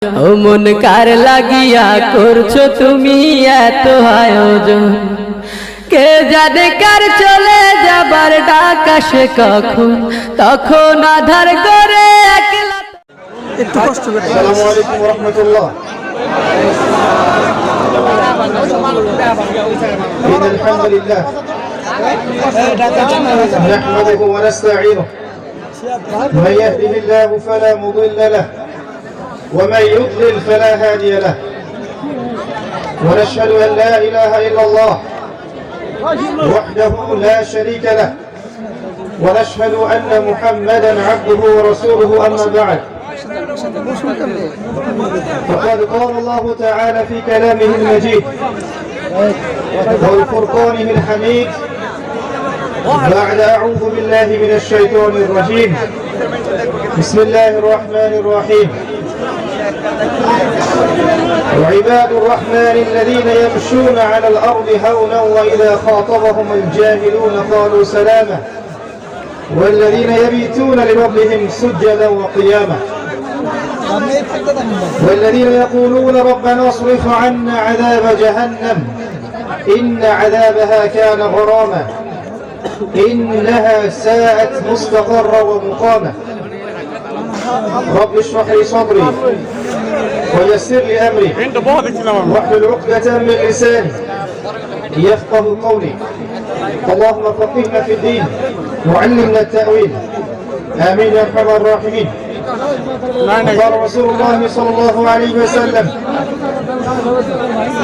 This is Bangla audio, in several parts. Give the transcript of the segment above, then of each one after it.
ও মন কার লাগিয়া করছো তুমি এত আয়োজন, কে জানে কার চলে যাবার ডাক আসে কখন, তখন আধার করে একলা। একটু কষ্ট করে। আসসালামু আলাইকুম ওয়া রাহমাতুল্লাহ। ইন্নাল হামদুলিল্লাহ নাহমাদুহু ওয়া নাস্তাঈনুহু মান ইয়াহদিহিল্লাহু ফালা মুদিল্লা লাহু ওয়া মান ইউদ্লিল ফালা হাদিয়া লাহু ওয়া নাশহাদু আন লা ইলাহা ইল্লাল্লাহ ওয়াহদাহু লা শারীকা লাহু ওয়া নাশহাদু আন্না মুহাম্মাদান আবদুহু ওয়া রাসূলুহু আম্মা বা'দ। فقد قال الله تعالى في كلامه المجيد والفرقانه الحميد بعد أعوذ بالله من الشيطان الرجيم بسم الله الرحمن الرحيم وعباد الرحمن الذين يمشون على الأرض هونا وإذا خاطبهم الجاهلون قالوا سلاما والذين يبيتون لربهم سجدا وقياما والذين يقولون ربنا اصرف عنا عذاب جهنم إن عذابها كان غراما إنها ساءت مستقرا ومقاما رب اشرح لي صدري ويسر لي أمري واحلل عقدة من لساني يفقه قولي اللهم فقهنا في الدين وعلمنا التأويل آمين يا أرحم الراحمين. قال رسول الله صلى الله عليه وسلم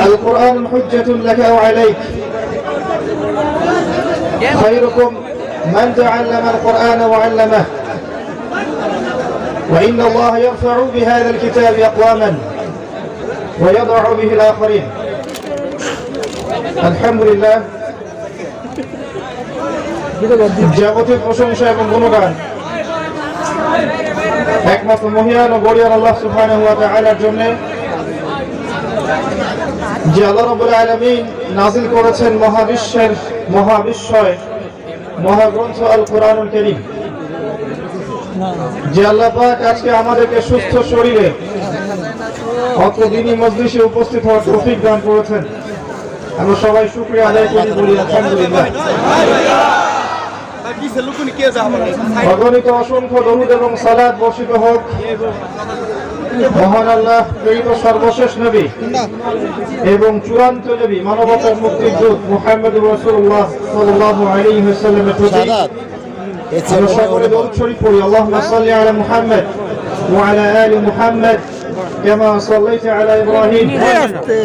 القرآن حجة لك أو عليك خيركم من تعلم القرآن وعلمه وإن الله يرفع بهذا الكتاب أقواما ويضع به الآخرين. الحمد لله যাবতীয় প্রশংসা এবং গুণগান একমাত্র মহিয়ান ও গরিয়ান আল্লাহ সুবহানাহু ওয়া তাআলার জন্য, যে আল্লাহ রাব্বুল আলামিন নাযিল করেছেন মহাবিশ্বয় মহাগ্রন্থ আল কোরআনুল কারীম। যে আল্লাহ পাক আজকে আমাদেরকে সুস্থ শরীরে অত্র দিনী মজলিসে উপস্থিত হওয়ার তৌফিক দান করেছেন, আমরা সবাই শুকরিয়া আদায় করি, বলি আলহামদুলিল্লাহ। অগণিত অসংখ্য দরুদ এবং সালাত বর্ষিত হোক মহান আল্লাহ প্রেরিত সর্বশেষ নবী এবং চূড়ান্ত নবী মানবতার মুক্তির দূত মুহাম্মদুর রাসূলুল্লাহ সাল্লাল্লাহু আলাইহি ওয়াসাল্লামের প্রতি। আমরা সকলে দরুদ শরীফ পড়ি। আল্লাহুম্মা সাল্লি আলা মুহাম্মদ ওয়া আলা আলি মুহাম্মদ কামা সাল্লাইতা আলা ইব্রাহিম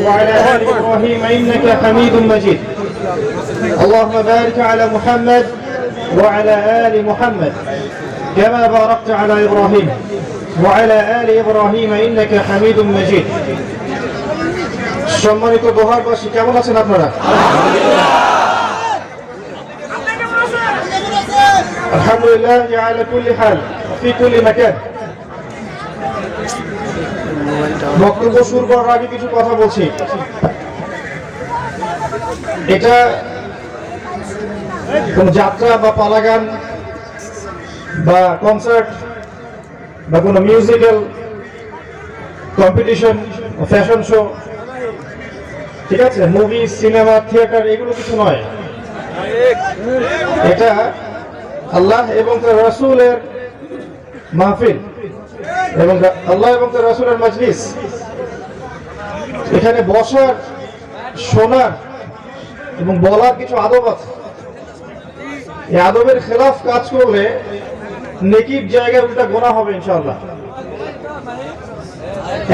ওয়া আলা আলি ইব্রাহিম ইন্নাকা হামিদুম মাজিদ। আল্লাহুম্মা বারিক আলা মুহাম্মদ وعلى آل محمد كما باركت على إبراهيم وعلى آل إبراهيم إنك حميد مجيد. সম্মানিত দোহারবাসী, কেমন আছেন আপনারা? আলহামদুলিল্লাহ আলা কুল্লি হাল ফি কুল্লি মাকান। বক্তব্য শুরু করার আগে কিছু কথা বলছি। এটা কোন যাত্রা বা পালাগান বা কনসার্ট বা কোনো মিউজিক্যাল কম্পিটিশন, ফ্যাশন শো, ঠিক আছে, মুভি, সিনেমা, থিয়েটার, এগুলো কিছু নয়। এটা আল্লাহ এবং তার রাসূলের মাহফিল এবং আল্লাহ এবং তার রাসূলের মজলিস। এখানে বসার, শোনার এবং বলার কিছু আদব আছে। এই আদবের খেলাফ কাজ করলে নেকির জায়গায় উল্টা গোনা হবে ইনশাআল্লাহ।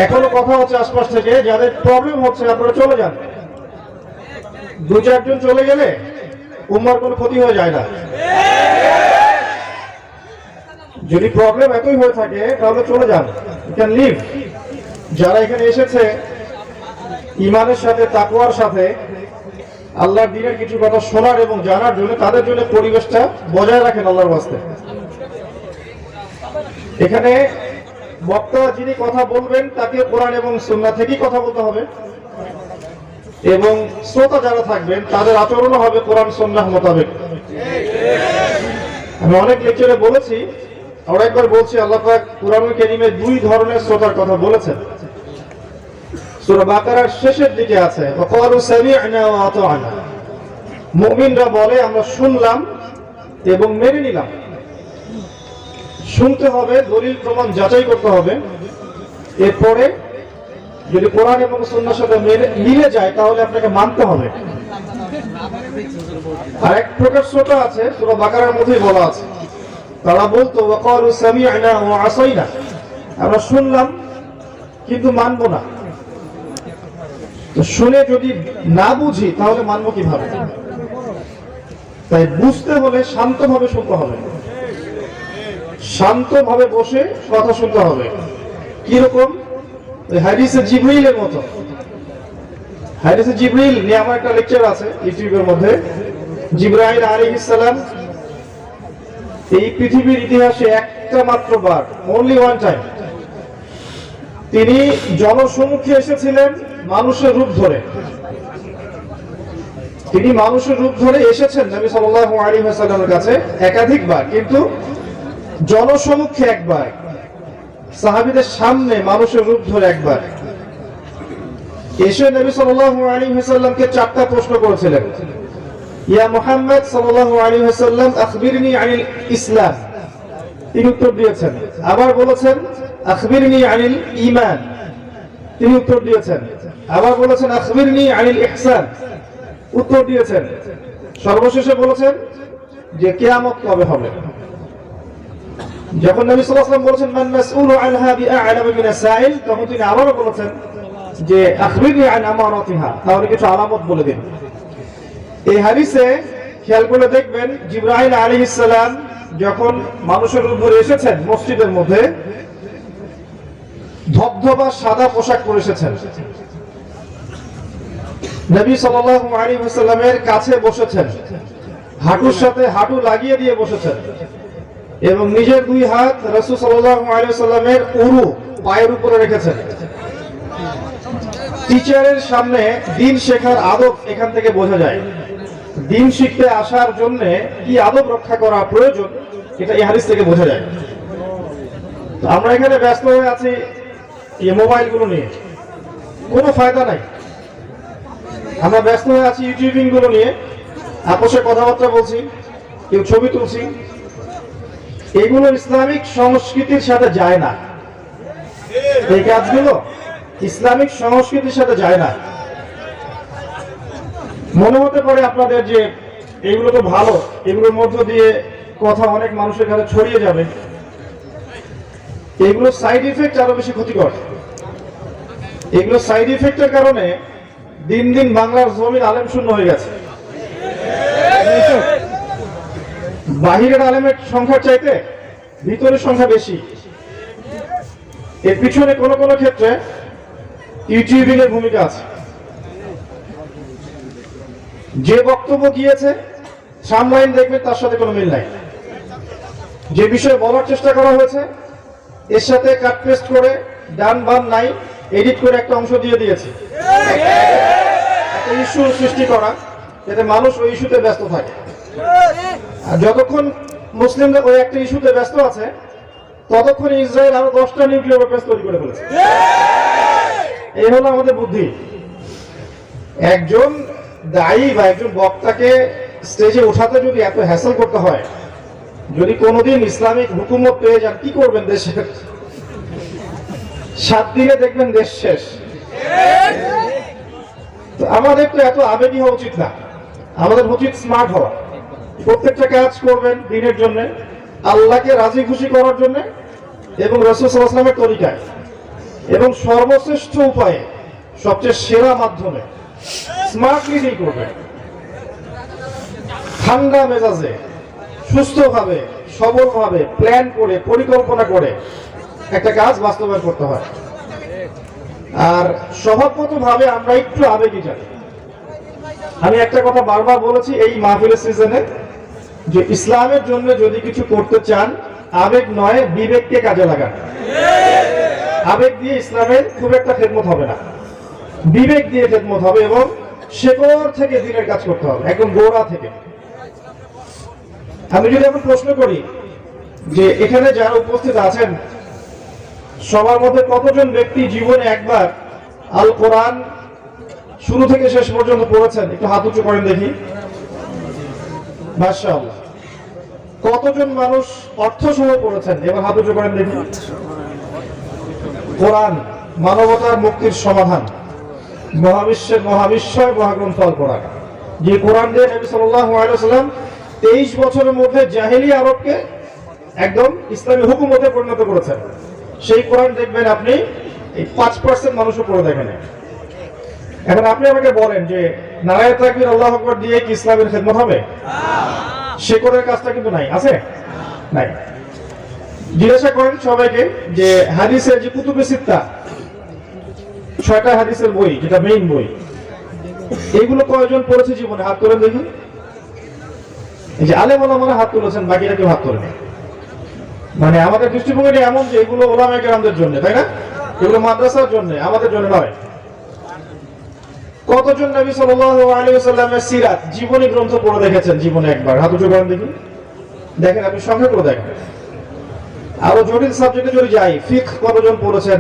এখনো কথা হচ্ছে আশপাশ থেকে, যাদের প্রবলেম হচ্ছে আপনারা চলে যান। দু চারজন চলে গেলে উম্মার কোনো ক্ষতি হয়ে যায় না। যদি প্রবলেম এতই হয়ে থাকে তাহলে চলে যান, ইউ ক্যান লিভ। যারা এখানে এসেছে ঈমানের সাথে, তাকওয়ার সাথে, আল্লাহর দ্বীনের কিছু কথা শোনার এবং জানার জন্য, তাদের জন্য পরিবেশটা বজায় রাখেন আল্লাহর ওয়াস্তে। এখানে বক্তা যিনি কথা বলবেন তাকে কোরআন এবং সুন্নাহ থেকেই কথা বলতে হবে এবং শ্রোতা যারা থাকবেন তাদের আচরণও হবে কোরআন সুন্নাহ মোতাবেক। আমি অনেক লেকচারে বলেছি, আর একবার বলছি, আল্লাহ পাক কোরআনুল কারীমে দুই ধরনের শ্রোতার কথা বলেছেন। সূরা বাকারার শেষের দিকে আছে, ওয়াকালু সামি'না ওয়া আতা'না। মুমিনরা বলে আমরা শুনলাম এবং মেনে নিলাম। শুনতে হবে, দলিল প্রমাণ যাচাই করতে হবে, এরপরে যদি কোরআন এবং সুন্নাহর সাথে মিলে যায় তাহলে আপনাকে মানতে হবে। আর এক প্রকার শ্রোতা আছে, সূরা বাকারার মধ্যেই বলা আছে, তারা বলতো ওয়াকালু সামি'না ওয়া আসাইনা, আমরা শুনলাম কিন্তু মানবো না। তো শুনে যদি না বুঝি তাহলে মানবো কিভাবে? তাই বুঝতে হলে শান্তভাবে শুনতে হবে, শান্তভাবে বসে কথা শুনতে হবে। কিরকম? হাদিসে জিবরিলের মতো। হাদিসে জিবরিল নিয়ে আমার একটা লেকচার আছে ইউটিউবের মধ্যে। জিবরাইল আলাইহিস সালাম এই পৃথিবীর ইতিহাসে একটা মাত্র বার, অনলি ওয়ান টাইম, তিনি জনসম্মুখে এসেছিলেন মানুষের রূপ ধরে। তিনি মানুষের রূপ ধরে এসেছেন নবী সাল্লাল্লাহু আলাইহি ওয়াসাল্লামের কাছে একাধিকবার, কিন্তু জনসম্মুখে একবার, সাহাবীদের সামনে মানুষের রূপ ধরে একবার এসে নবী সাল্লাল্লাহু আলাইহি ওয়াসাল্লামকে চারটা প্রশ্ন করেছিলেন। ইয়া মুহাম্মদ সাল্লাল্লাহু আলাইহি ওয়াসাল্লাম আখবিরনি আনিল ইসলাম, তিনি উত্তর দিয়েছেন। আবার বলেছেন আখবিরনি আনিল ঈমান, তিনি উত্তর দিয়েছেন। আবার বলেছেন আখবিরনি আনিল ইহসান, উত্তর দিয়েছেন। সর্বশেষে বলেছেন যে কিয়ামত কবে হবে। যখন নবী সাল্লাল্লাহু আলাইহি ওয়াসাল্লাম বলেছেন মান মাসউলু আনহা বিআ'লাম মিনাস সাইল, তখন তিনি আবারও বলেছেন যে আখবিরনি আন আমারাতিহা, তাহলে কিছু আলামত বলে দিন। এই হাদিসে খেয়াল করে দেখবেন জিবরাইল আলাইহিস সালাম যখন মানুষের রূপ ধরে এসেছেন মসজিদের মধ্যে, ধবধবা সাদা পোশাক পরে এসেছেন। নবী সাল্লাল্লাহু আলাইহি ওয়াসাল্লামের কাছে বসেছেন, হাঁটুর সাথে হাঁটু লাগিয়ে দিয়ে বসেছেন এবং নিজের দুই হাত রাসূল সাল্লাল্লাহু আলাইহি ওয়াসাল্লামের উরু পায়ের উপরে রেখেছেন। টিচারের সামনে দিন শেখার আদব এখান থেকে বোঝা যায়। দিন শিখতে আসার জন্য কি আদব রক্ষা করা প্রয়োজন এটা এই হাদিস থেকে বোঝা যায়। তো আমরা এখানে ব্যস্ত হয়ে আছি এই মোবাইলগুলো নিয়ে, কোনো ফায়দা নাই। আমরা ব্যস্ত হয়ে আছি ইউটিউবিং গুলো নিয়ে, আপোষে কথাবার্তা বলছি, কেউ ছবি তুলছি। এগুলো ইসলামিক সংস্কৃতির সাথে যায় না। এই কাজগুলো ইসলামিক সংস্কৃতির সাথে যায় না। মনে হতে পারে আপনাদের যে এগুলো তো ভালো, এগুলোর মধ্য দিয়ে কথা অনেক মানুষের কাছে ছড়িয়ে যাবে। এগুলো সাইড ইফেক্ট আরো বেশি ক্ষতিকর। এগুলো সাইড ইফেক্টের কারণে দিন দিন বাংলার জমিন আলেম শূন্য হয়ে গেছে। বাহিরের আলেমের সংখ্যার চাইতে ভিতরের সংখ্যা বেশি। এর পিছনে কোনো কোনো ক্ষেত্রে ইউটিউবিং এর ভূমিকা আছে। যে বক্তব্য গিয়েছে সামলাইন দেখবেন তার সাথে কোনো মিল নাই। যে বিষয়ে বলার চেষ্টা করা হয়েছে এর সাথে কাট পেস্ট করে ডান বাম নাই এডিট করে একটা অংশ দিয়ে দিয়েছে, একটা ইস্যু সৃষ্টি করা, যাতে মানুষ ওই ইস্যুতে ব্যস্ত থাকে। আর যতক্ষণ মুসলিমরা ওই একটা ইস্যুতে ব্যস্ত আছে ততক্ষণ ইসরায়েল আরো 10টা নিউক্লিয়ার ওয়েপন্স তৈরি করে ফেলেছে। এই হলো আমাদের বুদ্ধি। একজন দায়ী বা একজন বক্তাকে স্টেজে উঠাতে যদি এত হ্যাসেল করতে হয়, যদি কোনোদিন ইসলামিক হুকুমত পেয়ে যান কি করবেন দেশের? 7 দিনে দেখবেন দেশ শেষ। তো আমাদের তো এত আবেগী হওয়া উচিত না, আমাদের উচিত স্মার্ট হওয়া। প্রত্যেকটা কাজ করবেন দিনের জন্য, আল্লাহকে রাজি খুশি করার জন্য এবং রাসূল সাল্লাল্লাহু আলাইহি ওয়াসাল্লামের তরিকায়, এবং সর্বশ্রেষ্ঠ উপায়ে, সবচেয়ে সেরা মাধ্যমে স্মার্টলি ডিল করবেন। ঠান্ডা মেজাজে, সুস্থভাবে, সবলভাবে প্ল্যান করে, পরিকল্পনা করে একটা কাজ বাস্তবায়ন করতে হয়। আর স্বভাবগতভাবে আমরা একটু আবেগী যাই। আমি একটা কথা বারবার বলেছি এই মাহফিলের সিজনে, যে ইসলামের জন্য যদি কিছু করতে চান আবেগ নয় বিবেককে কাজে লাগান। আবেগ দিয়ে ইসলামের খুব একটা খেদমত হবে না, বিবেক দিয়ে খেদমত হবে এবং শেকড় থেকে দিনের কাজ করতে হবে, একদম গোড়া থেকে। আমি যদি এখন প্রশ্ন করি যে এখানে যারা উপস্থিত আছেন সবার মধ্যে কতজন ব্যক্তি জীবনে একবার আল কোরআন শুরু থেকে শেষ পর্যন্ত পড়েছেন? একটু হাত উঁচু করেন দেখি। মাশাআল্লাহ। কতজন মানুষ অর্থ সহ পড়েছেন? এবার হাত উঁচু করেন দেখি। কোরআন মানবতার মুক্তির সমাধান, মহাবিশ্বের মহাবিশ্বয় মহাগ্রন্থ আল কোরআন, যে কোরআন দিয়ে নবী সাল্লাল্লাহু আলাইহি ওয়াসাল্লাম 23 বছরের মধ্যে জাহেলি আরবকে একদম ইসলামী হুকুমতে পরিণত করেছেন। সেই কোরআন দেখবেন আপনি এই 5% মানুষও পড়ে দেখেন। এখন আপনি আমাকে বলেন যে নারায়ে তাকবীর আল্লাহু আকবার দিয়ে কি ইসলামের খেদমত হবে? শেকড়ের কাজটা কিন্তু নাই, আছে? নাই। জিজ্ঞাসা করেন সবাইকে যে হাদিসের যে কুতুবে সিত্তা, 6টা হাদিসের বই, যেটা মেইন বই, এইগুলো কয়জন পড়েছে জীবনে? হাত তোলেন দেখি। এই যে আলেম ওলামারা হাত তুলেছেন, বাকিরা কেউ হাত তোলেন। মানে আমাদের দৃষ্টিভঙ্গিটা এমন যে এগুলো ওলামায়ে কেরামদের জন্য, তাই না? এগুলো মাদ্রাসার জন্য, আমাদের জন্য নয়। কতজন নবী সাল্লাল্লাহু আলাইহি ওয়াসাল্লামের সিরাত জীবনী গ্রন্থ পড়ে দেখেছেন জীবনে একবার? হাত উঁচু করেন দেখি। দেখেন, আপনি সংখ্যা করে দেখেন। আরো জটিল সাবজেক্টে যদি যাই, ফিকহ কতজন পড়েছেন,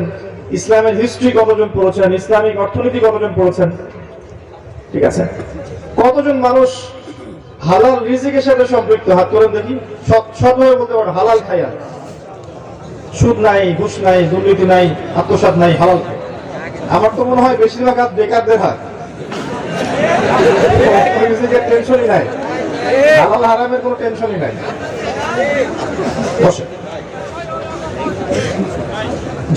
ইসলামের হিস্ট্রি কতজন পড়েছেন, ইসলামিক অর্থনীতি কতজন পড়েছেন? ঠিক আছে। কতজন মানুষ হালাল রিজিকের সাথে সম্পৃক্ত? হাত করেন দেখি। সৎভাবে বলতে পারেন হালাল খায়া, সুদ নাই, ঘুষ নাই, দুর্নীতি নাই, আত্মসাৎ নাই, হালাল খায়। আমার তো মনে হয় বেশিরভাগ হাত বেকারদের হাত। রিজিকের টেনশনই নাই, হালাল হারামের কোনো টেনশনই নাই। বসে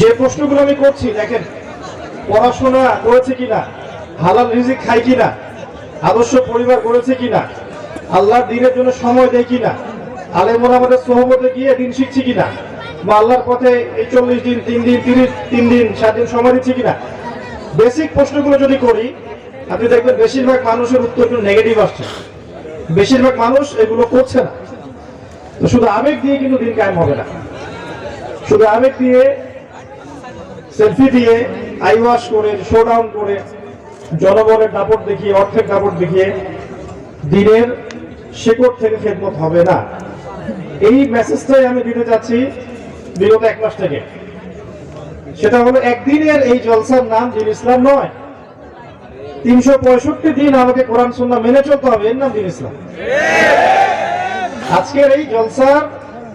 যে প্রশ্নগুলো আমি করছি দেখেন, পড়াশোনা করেছে কিনা, হালাল রিজিক খায় কিনা, আদর্শ পরিবার করেছে কিনা, আল্লাহর দ্বীনের জন্য সময় দেয় কিনা, আলেম ওলামাদের সোহবতে গিয়ে দিন শিখছি কিনা, বা আল্লাহর পথে এই 40 দিন 3 দিন 3 দিন 7 দিন সময় দিচ্ছি কিনা। বেসিক প্রশ্নগুলো যদি করি, আপনি দেখবেন বেশিরভাগ মানুষের উত্তর কিন্তু নেগেটিভ আসছে। বেশিরভাগ মানুষ এগুলো করছে না। তো শুধু আবেগ দিয়ে কিন্তু দিন কায়েম হবে না। শুধু আবেগ দিয়ে, সেলফি দিয়ে, আই ওয়াশ করে, শো ডাউন করে, জনবলের দাপট দেখিয়ে, অর্থের দাপট দেখিয়ে দিনের শেকড় থেকে খেদমত হবে না। এই মেসেজটাই আমি দিতে চাচ্ছি বিগত 1 মাস থেকে। সেটা হলো, একদিনের এই জলসার নাম দিন ইসলাম নয়। 365 দিন আমাকে কোরআন সুন্নাহ মেনে চলতে হবে, এর নাম দিন ইসলাম। আজকের এই জলসার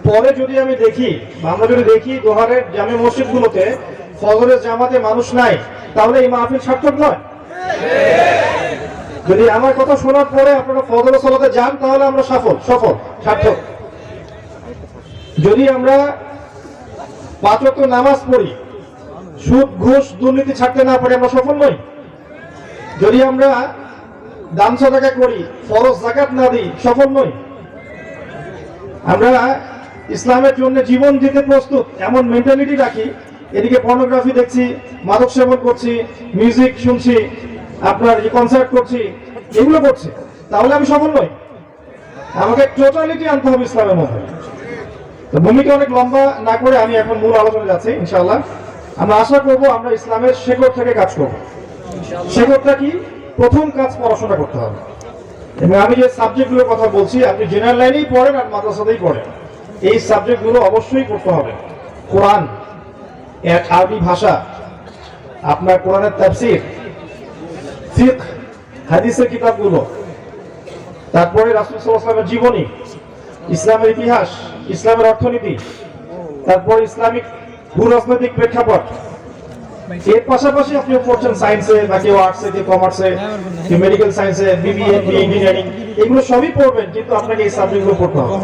পরে যদি আমি দেখি, আমরা যদি দেখি দোহারের জামে মসজিদগুলোতে ফজরের জামাতে মানুষ নাই, তাহলে এই মাহফিল সার্থক নয়। যদি আমার কথা শোনার পরে আপনারা ফজরের সালাতে যান, তাহলে আমরা সফল, সার্থক। যদি আমরা 5 ওয়াক্ত নামাজ পড়ি, সুদ ঘুষ দুর্নীতি ছাড়তে না পারি, আমরা সফল নই। যদি আমরা দান সাদাকা করি, ফরজ যাকাত না দিই, সফল নই। আমরা ইসলামের জন্য জীবন দিতে প্রস্তুত এমন মেন্টালিটি রাখি, এদিকে পর্নোগ্রাফি দেখছি, মাদক সেবন করছি, মিউজিক শুনছি, আপনার কনসার্ট করছি, এগুলো করছি, তাহলে আমি সফল নই। আমাকে টোটালিটি আনতে হবে ইসলামের মধ্যে। তো ভূমিকা অনেক লম্বা না করে আমি এখন মূল আলোচনা যাচ্ছি। ইনশাআল্লাহ আমরা আশা করব আমরা ইসলামের শেকড় থেকে কাজ করব। শেকড়টা কি? প্রথম কাজ পড়াশোনা করতে হবে। এবং আমি যে সাবজেক্টগুলোর কথা বলছি, আপনি জেনারেল লাইনেই পড়েন আর মাদ্রাসাতেই পড়েন, এই সাবজেক্টগুলো অবশ্যই পড়তে হবে। কোরআন এর আরবি ভাষা, আপনার কোরআনের তাফসীর, ফিকহ, হাদিসের কিতাবগুলো, তারপরে রাসূল সাল্লাল্লাহু আলাইহি ওয়াসাল্লামের জীবনী, ইসলামের ইতিহাস, ইসলামের অর্থনীতি, তারপর ইসলামিক ভূরাজনৈতিক প্রেক্ষাপট। এর পাশাপাশি আপনি পড়ছেন সায়েন্সে, বা কেউ আর্টসে, কেউ কমার্সে, কেউ মেডিকেল সায়েন্সে, বিবিএ, ইঞ্জিনিয়ারিং, এগুলো সবই পড়বেন, কিন্তু আপনাকে এই সাবজেক্টগুলো পড়তে হবে।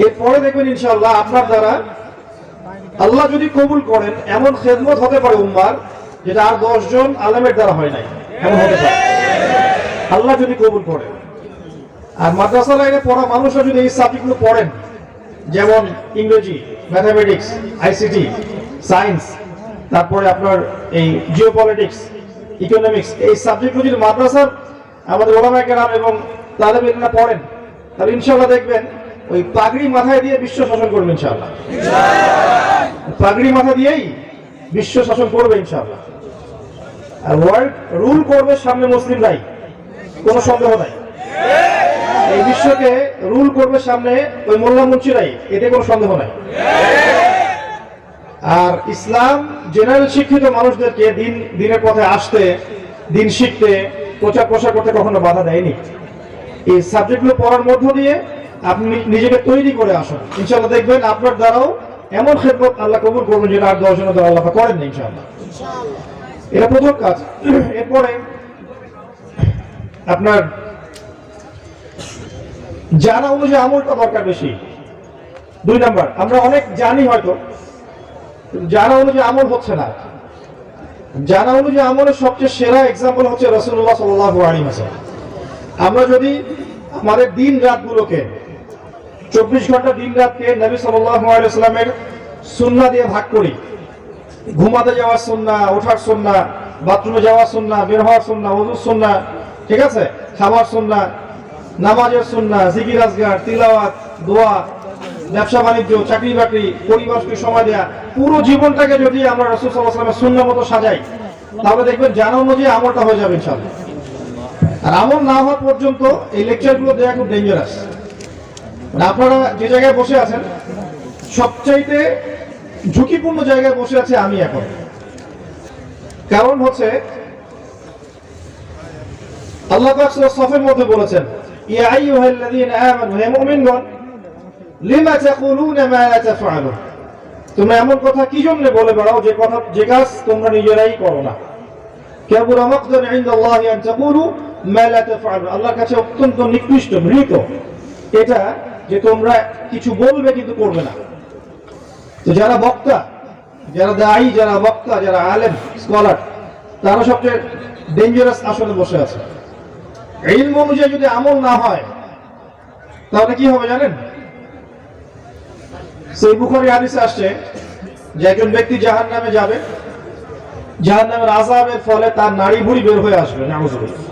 এরপরে দেখবেন ইনশাআল্লাহ আপনার দ্বারা আল্লাহ যদি কবুল করেন, এমন খেদমত হতে পারে উম্মার, যেটা আর 10 জন আলেমের দ্বারা হয় নাই, এমন হতে পারে আল্লাহ যদি কবুল করেন। আর মাদ্রাসা লাইনে পড়া মানুষরা যদি এই সাবজেক্টগুলো পড়েন, যেমন ইংরেজি, ম্যাথামেটিক্স, আইসিটি, সায়েন্স, তারপরে আপনার এই জিওপলিটিক্স, ইকোনমিক্স, এই সাবজেক্টগুলো যদি মাদ্রাসার আমাদের ওলামায়ে কেরাম এবং তালেবে ইলমরা পড়েন, তাহলে ইনশাআল্লাহ দেখবেন ওই পাগড়ি মাথায় দিয়ে বিশ্ব শাসন করবে ইনশাআল্লাহ। পাগড়ি মাথা দিয়েই বিশ্ব শাসন করবে ইনশাআল্লাহ। আর ওয়ার্ল্ড রুল করবে সামনে মুসলিমরাই, কোনো সন্দেহ নাই। এই বিশ্বকে রুল করবে সামনে ওই মোল্লা মুন্সিরাই, এতে কোনো সন্দেহ নাই। আর ইসলাম জেনারেল শিক্ষিত মানুষদেরকে দিনের পথে আসতে, দিন শিখতে, প্রচার প্রসার করতে কখনো বাধা দেয়নি। এই সাবজেক্টগুলো পড়ার মধ্য দিয়ে আপনি নিজেকে তৈরি করে আসুন, ইনশাআল্লাহ দেখবেন আপনার দ্বারাও এমন খেদমত আল্লাহ কবুল করবেন যেটা আর 10 জনের দ্বারা আল্লাহ করেন না ইনশাআল্লাহ। এটা প্রথম কাজ। এরপরে আপনার জানা অনুযায়ী আমলটা দরকার বেশি। 2 নাম্বার, আমরা অনেক জানি হয়তো, জানা অনুযায়ী আমল হচ্ছে না। জানা অনুযায়ী আমলের সবচেয়ে সেরা এক্সাম্পল হচ্ছে রাসূলুল্লাহ সাল্লাল্লাহু আলাইহি ওয়াসাল্লাম। আমরা যদি আমাদের দিন রাতগুলোকে 24 ঘন্টা দিন রাতকে নবী সাল্লাল্লাহু আলাইহি ওয়াসাল্লামের সুন্নাহ দিয়ে ভাগ করি, ঘুমাতে যাওয়ার সুন্নাহ, ওঠার সুন্নাহ, বাথরুমে যাওয়ার সুন্নাহ, বের হওয়ার সুন্নাহ, ওযুর সুন্নাহ, ঠিক আছে, খাবার সুন্নাহ, নামাজের সুন্নাহ, জিকির আজকার, তিলাওয়াত, দোয়া, ব্যবসা বাণিজ্য, চাকরি বাকরি, পরিবারকে সময় দেয়া, পুরো জীবনটাকে যদি আমরা রাসূল সাল্লাল্লাহু আলাইহি ওয়াসাল্লামের সুন্নাহ মতো সাজাই, তাহলে দেখবেন জানা অনুযায়ী আমলটা হয়ে যাবে ইনশাআল্লাহ। আর আমল না হওয়া পর্যন্ত এই লেকচারগুলো দেওয়া খুব ডেঞ্জারাস। মানে আপনারা যে জায়গায় বসে আছেন, সবচাইতে ঝুঁকিপূর্ণ জায়গায় বসে আছে আমি এখন। কারণ হচ্ছে আল্লাহ পাক সূরা সফের মধ্যে বলেছেন, ইয়া আইয়ুহাল্লাযীনা আমানু, হে মুমিনগণ, লিমা তাকুলুনা মা লা তাফআলুন, তোমরা এমন কথা কি জন্য বলে বেড়াও যে কাজ তোমরা নিজেরাই করো না। কাবুরা মাকদান ইনদাল্লাহি আন তাকুলু মা লা তাফআলুন, আল্লাহর কাছে অত্যন্ত নিকৃষ্ট, ঘৃণিত এটা যে তোমরা কিছু বলবে কিন্তু করবে না। তো যারা বক্তা, যারা দায়ী, যারা বক্তা, যারা আলেম, স্কলার, তারা সবচেয়ে ডেঞ্জারাস আসলে বসে আছে। ইলম অনুযায়ী যদি আমল না হয় তাহলে কি হবে জানেন? সেই বুখারী হাদিসে আসছে যে একজন ব্যক্তি জাহান্নামে যাবে, জাহান্নামের আযাবের ফলে তার নাড়ি ভুঁড়ি বের হয়ে আসবে, নাউযুবিল্লাহ,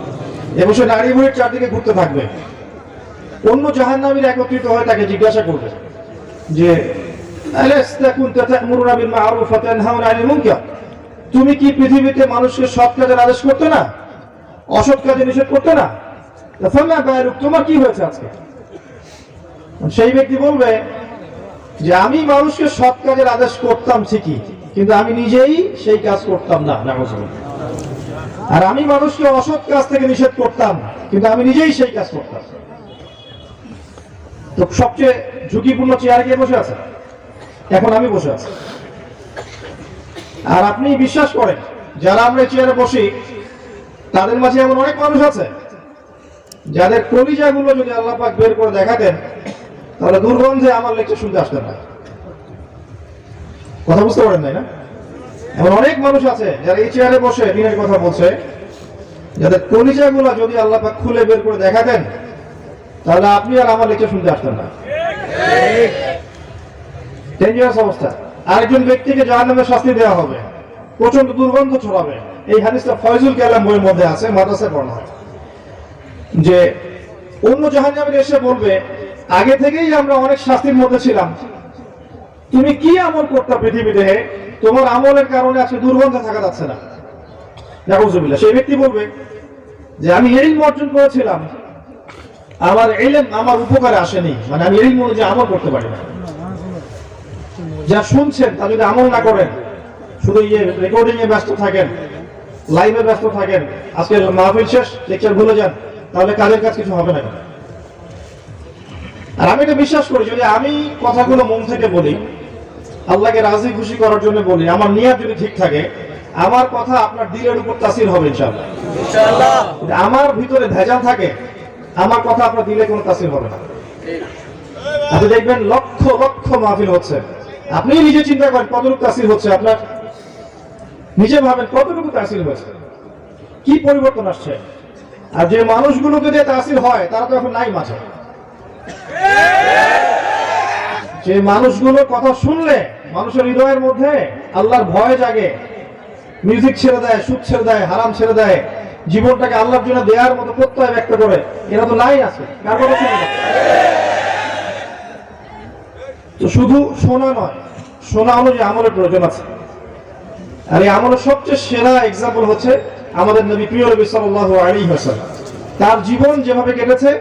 এবং সে নাড়ি ভুঁড়ির চারদিকে ঘুরতে থাকবে। অন্য জাহান্নামীরা একত্রিত হয়ে তাকে জিজ্ঞাসা করবে যে আলাস্তা কুনতা তা'মুরুনা বিল মা'রুফ ওয়া তানহাউনা আনিল মুনকার, তুমি কি পৃথিবীতে মানুষকে সৎ কাজের আদেশ করতে না, অসৎ কাজে নিষেধ করতে না? ফামা বালুক, তোমার কি হয়েছে আজকে? সেই ব্যক্তি বলবে যে আমি মানুষকে সৎ কাজের আদেশ করতাম ঠিকই, কিন্তু আমি নিজেই সেই কাজ করতাম না, নাউযুবিল্লাহ। আর আমি মানুষকে অসৎ কাজ থেকে নিষেধ করতাম, কিন্তু আমি নিজেই সেই কাজ করতাম। তো সবচেয়ে ঝুঁকিপূর্ণ চেয়ারে কে বসে আছে? এখন আমি বসে আছি। আর আপনি বিশ্বাস করেন, যারা আমরা চেয়ারে বসি তাদের মাঝে এমন অনেক মানুষ আছে যাদের কলিজাগুলো যদি আল্লাহ পাক বের করে দেখাতেন তাহলে দুর্গন্ধে আমার লেকচার শুনতে আসতেন না। কথা বুঝতে পারেন না? এমন অনেক মানুষ আছে যারা এই চেয়ারে বসে দিনের কথা বলছে, যাদের কলিজাগুলো যদি আল্লাহ পাক খুলে বের করে দেখাতেন তাহলে আপনি আর আমার লেকচার শুনতে আসতেন না। ডেঞ্জারাস অবস্থা। আরেকজন ব্যক্তিকে জাহান্নামের শাস্তি দেওয়া হবে, প্রচন্ড দুর্গন্ধ ছড়াবে। এই হাদিসটা ফয়জুল কালাম বইয়ের মধ্যে আছে, মাদ্রাসায় পড়ানো হয়, যে অন্য জাহান্নামী এসে বলবে আগে থেকেই আমরা অনেক শাস্তির মধ্যে ছিলাম, তুমি কি আমল করতে পৃথিবীতে, তোমার আমলের কারণে আজকে দুর্গন্ধ থাকা যাচ্ছে না, নাউযুবিল্লাহ। সেই ব্যক্তি বলবে যে আমি ইলম অর্জন করেছিলাম, আমার ইলম আমার উপকারে আসেনি, মানে আমি ইলম অনুযায়ী আমল করতে পারি না। যা শুনছেন তা যদি আমল না করেন, শুধু রেকর্ডিং এ ব্যস্ত থাকেন, লাইভে ব্যস্ত থাকেন, আজকে মাহফিল শেষ, লেকচার ভুলে যান, তাহলে কাজের কাজ কিছু হবে না। আর আমি এটা বিশ্বাস করি, যদি আমি কথাগুলো মন থেকে বলি, আল্লাহকে রাজি খুশি করার জন্য বলি, আমার নিয়ত যদি ঠিক থাকে, আমার কথা আপনার দিলের উপর তাসির হবে ইনশাআল্লাহ। ইনশাআল্লাহ। আমার ভিতরে ভেজাল থাকে, আমার কথা আপনার দিলে কোনো তাসির হবে না। আপনি দেখবেন লক্ষ লক্ষ মাহফিল হচ্ছে, আপনি নিজে চিন্তা করেন কতটুকু তাসির হচ্ছে, আপনার নিজে ভাবেন কতটুকু তাসির হয়েছে, কি পরিবর্তন আসছে। আর যে মানুষগুলোকে দিয়ে তাসির হয় তারা তো এখন নাই মাঝে। যে মানুষগুলোর কথা শুনলে মানুষের হৃদয়ের মধ্যে আল্লাহর ভয় জাগে, মিউজিক ছেড়ে দেয়, সুদ ছেড়ে দেয়, হারাম ছেড়ে দেয়, জীবনটাকে আল্লাহর জন্য দেওয়ার মতো প্রত্যয় ব্যক্ত করে, এরা তো নাই আছে। কার কথা শুনে না? তো শুধু শোনা নয়, শোনা অনুযায়ী আমলের প্রয়োজন আছে। আর এই আমলের সবচেয়ে সেরা এক্সাম্পল হচ্ছে আমাদের নবী, প্রিয় নবী সাল্লাল্লাহু আলাইহি ওয়াসাল্লাম। তার জীবন যেভাবে কেটেছে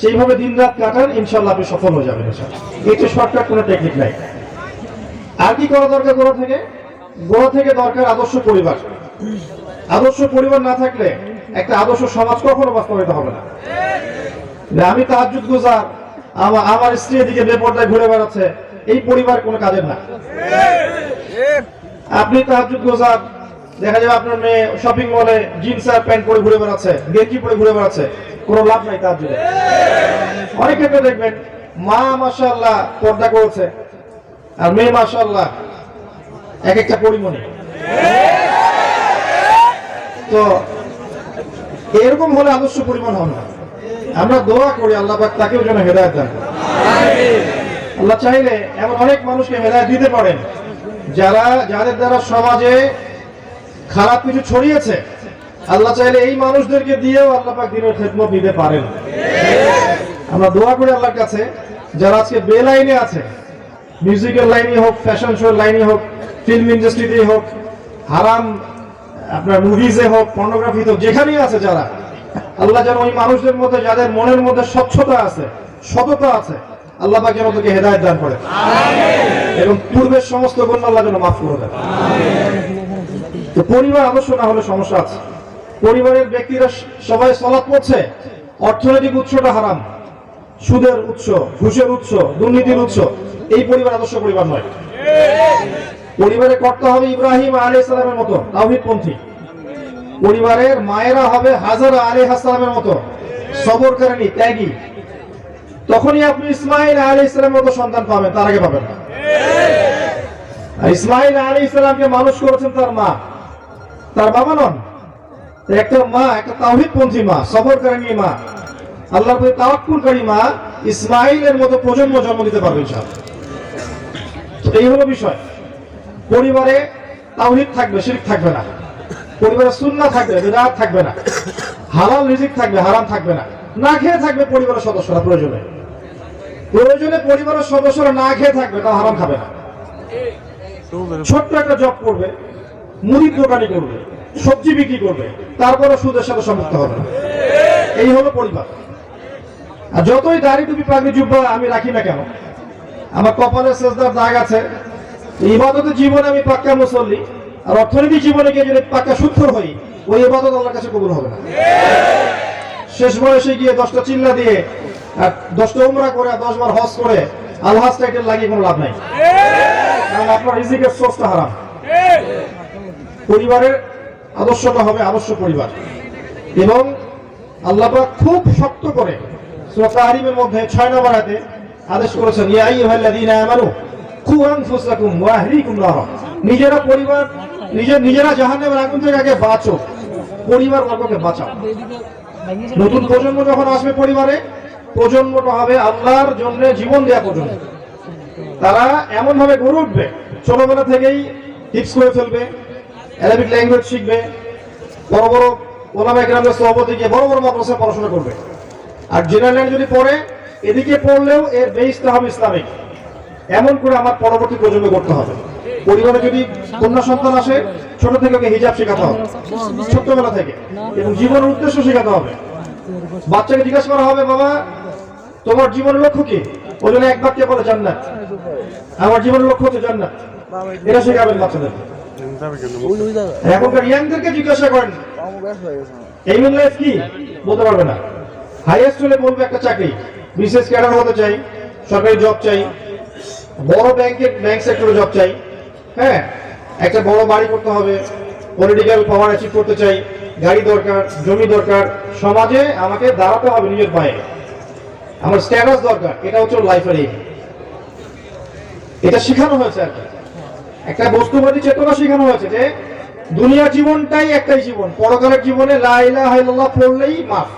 সেইভাবে দিন রাত কাটান, ইনশাআল্লাহ আপনি সফল হয়ে যাবেন ইনশাআল্লাহ। এটা শর্টকাট কোনো টেকনিক নাই। আর কি করা দরকার? গোড়া থেকে দরকার আদর্শ পরিবার। আদর্শ পরিবার না থাকলে একটা আদর্শ সমাজ কখনো বাস্তবায়িত হবে না। আমি তাহাজ্জুদ গুজার, আমার স্ত্রী এদিকে বেপরদায় ঘুরে বেড়াচ্ছে, এই পরিবার কোনো কাজের না। আপনি তাহাজ্জুদ গুজার, দেখা যাবে আপনার মেয়ে শপিং মলে জিন্স আর প্যান্ট পরে ঘুরে বেড়াচ্ছে, গেঞ্জি পরে ঘুরে বেড়াচ্ছে, কোনো লাভ নাই তাহাজ্জুদে। অনেক ক্ষেত্রে দেখবেন মা মাশাআল্লাহ পর্দা করেছে আর মেয়ে মাশাআল্লাহ এক একটা পরিমণি। তো এরকম হলে আদর্শ পরিমাণ হবে না। আমরা দোয়া করি আল্লাহ পাক তাকেও যেন হেদায়েত দান করেন। আল্লাহ চাইলে এমন অনেক মানুষকে হেদায়েত দিতে পারেন যাদের দ্বারা সমাজে খারাপ কিছু ছড়িয়েছে। আল্লাহ চাইলে এই মানুষদেরকে দিয়েও আল্লাহ পাক দিনের খেদমত দিতে পারেন। আমরা দোয়া করি আল্লাহর কাছে যারা আজকে বেলাইনে আছে, মিউজিক্যাল লাইনে হোক, ফ্যাশন শোর লাইনে হোক, ফিল্ম ইন্ডাস্ট্রিতে হোক, হারাম আপনার মুভিজে হোক, পর্নোগ্রাফিতে হোক, যেখানেই আছে যারা, আল্লাহ যেন ওই মানুষদের মধ্যে যাদের মনের মধ্যে স্বচ্ছতা আছে, সততা আছে, আল্লাহ পাক যেন তাদেরকে হেদায়েত দান করে এবং পূর্বের সমস্ত গুণ আল্লাহ যেন মাফ করে দেন। তো পরিবার আদর্শ না হলে সমস্যা আছে। পরিবারের ব্যক্তিরা সবাই সালাত পড়ছে, অর্থনৈতিক উৎসটা হারাম, সুদের উৎস, ঘুষের উৎস, দুর্নীতির উৎস, এই পরিবার আদর্শ পরিবার নয়। পরিবারে করতে হবে ইব্রাহিম আলাইহিস সালামের মতো তাওহীদপন্থী। পরিবারের মায়েরা হবে হাজারা আলাইহিস সালামের মতো সবরকারিনী, ত্যাগী। তখনই আপনি ইসমাঈল আলাইহিস সালামের মতো সন্তান পাবেন, তার আগে পাবেন না। আর ইসমাঈল আলাইহিস সালামকে মানুষ করেছেন তার মা, তার বাবা নন। একটা মা, একটা তাওহীদপন্থী মা, সবরকারিনী মা, আল্লাহর প্রতি তাওয়াক্কুলকারী মা ইসমাঈলের মতো প্রজন্ম জন্ম দিতে পারবে ইনশাআল্লাহ। তো এই হলো বিষয়। পরিবারে তাওহীদ থাকবে, শিরক থাকবে না। পরিবারে সুন্নাহ থাকবে, বিদআত থাকবে না। হালাল রিজিক থাকবে, হারাম থাকবে না। না খেয়ে থাকবে পরিবারের সদস্যরা, প্রয়োজনে পরিবারের সদস্যরা না খেয়ে থাকবে, তাও হারাম খাবে না। ছোট্ট একটা জব করবে, মুদির দোকানি করবে, সবজি বিক্রি করবে, তারপরে সুদের সাথে সম্পৃক্ত হবে না। এই হলো পরিবার। আর যতই দাড়ি টুপি পাগড়ি জুব্বা আমি রাখি না কেন, আমার কপালে সেজদার দাগ আছে, ইবাদতের জীবনে আমি পাক্কা মুসল্লি, আর অর্থনৈতিক জীবনে গিয়ে যদি পাক্কা সুৎখর হই, ওই ইবাদত আল্লাহর কাছে কবুল হবে না। শেষ বয়সে গিয়ে 10টা চিল্লা দিয়ে আর 10টা উমরা করে 10 বার হজ করে আলহাজ টাইটেল লাগিয়ে কোনো লাভ নাই, কারণ আপনার রিজিকের সোর্সটা হারাম। পরিবারের আদর্শটা হবে আদর্শ পরিবার। এবং আল্লাহ পাক খুব শক্ত করে সূরা তাহরিমের মধ্যে 6 নম্বর আয়াতে আদেশ করেছেন, ইয়া আইয়ুহাল্লাযীনা আমানু কু আনফুসাকুম ওয়া আহলিকুম নারা। নিজেরা জাহান্নামের আগুন থেকে আগে বাঁচো, পরিবার বর্গকে বাঁচাও। নতুন প্রজন্ম যখন আসবে পরিবারে, প্রজন্মটা হবে আল্লাহর জন্য জীবন দেয়া প্রজন্ম। তারা এমন ভাবে গড়ে উঠবে, ছোটবেলা থেকেই টিপস করে ফেলবে, অ্যারাবিক ল্যাঙ্গুয়েজ শিখবে, বড় বড় ওলামায়ে কেরামের সোহবতে গিয়ে বড় বড় মাদ্রাসায় পড়াশোনা করবে। আর জেনারেল যদি পড়ে, এদিকে পড়লেও এর বেসটা হবে ইসলামিক। এমন করে আমার পরবর্তী প্রজন্ম করতে হবে। পরিবারে যদি কন্যা সন্তান আসে, ছোট থেকে ওকে হিজাব শেখাতে হবে, ছোটবেলা থেকে, এবং জীবনের উদ্দেশ্য শেখাতে হবে। বাচ্চাকে জিজ্ঞাসা করা হবে, বাবা তোমার জীবনের লক্ষ্য কি? ওই জন্য এক বাক্যে বলে জান্নাত। আমার জীবনের লক্ষ্য হচ্ছে জান্নাত, এটা শেখাবেন বাচ্চাদের। এখনকার ইয়াংদেরকে জিজ্ঞাসা করেন এইম ইন লাইফ কি, বলতে পারবে না। হাইয়েস্ট হলে বলবে একটা চাকরি, বিশেষ ক্যাডার হতে চাই, সরকারি জব চাই, বড় ব্যাংক সেক্টরে জব চাই, হ্যাঁ, একটা বড় বাড়ি করতে হবে, পলিটিক্যাল পাওয়ার অ্যাচিভ করতে চাই, গাড়ি দরকার, জমি দরকার, সমাজে আমাকে দাঁড়াতে হবে নিজের পায়ে, আমার স্ট্যাটাস দরকার। এটা হচ্ছে লাইফের এইম। এটা শেখানো হয়েছে আর কি, একটা বস্তুবাদী চেতনা শেখানো হয়েছে যে দুনিয়ার জীবনটাই একটাই জীবন, পরকালের জীবনে লা ইলাহা ইল্লাল্লাহ পড়লেই মাফ,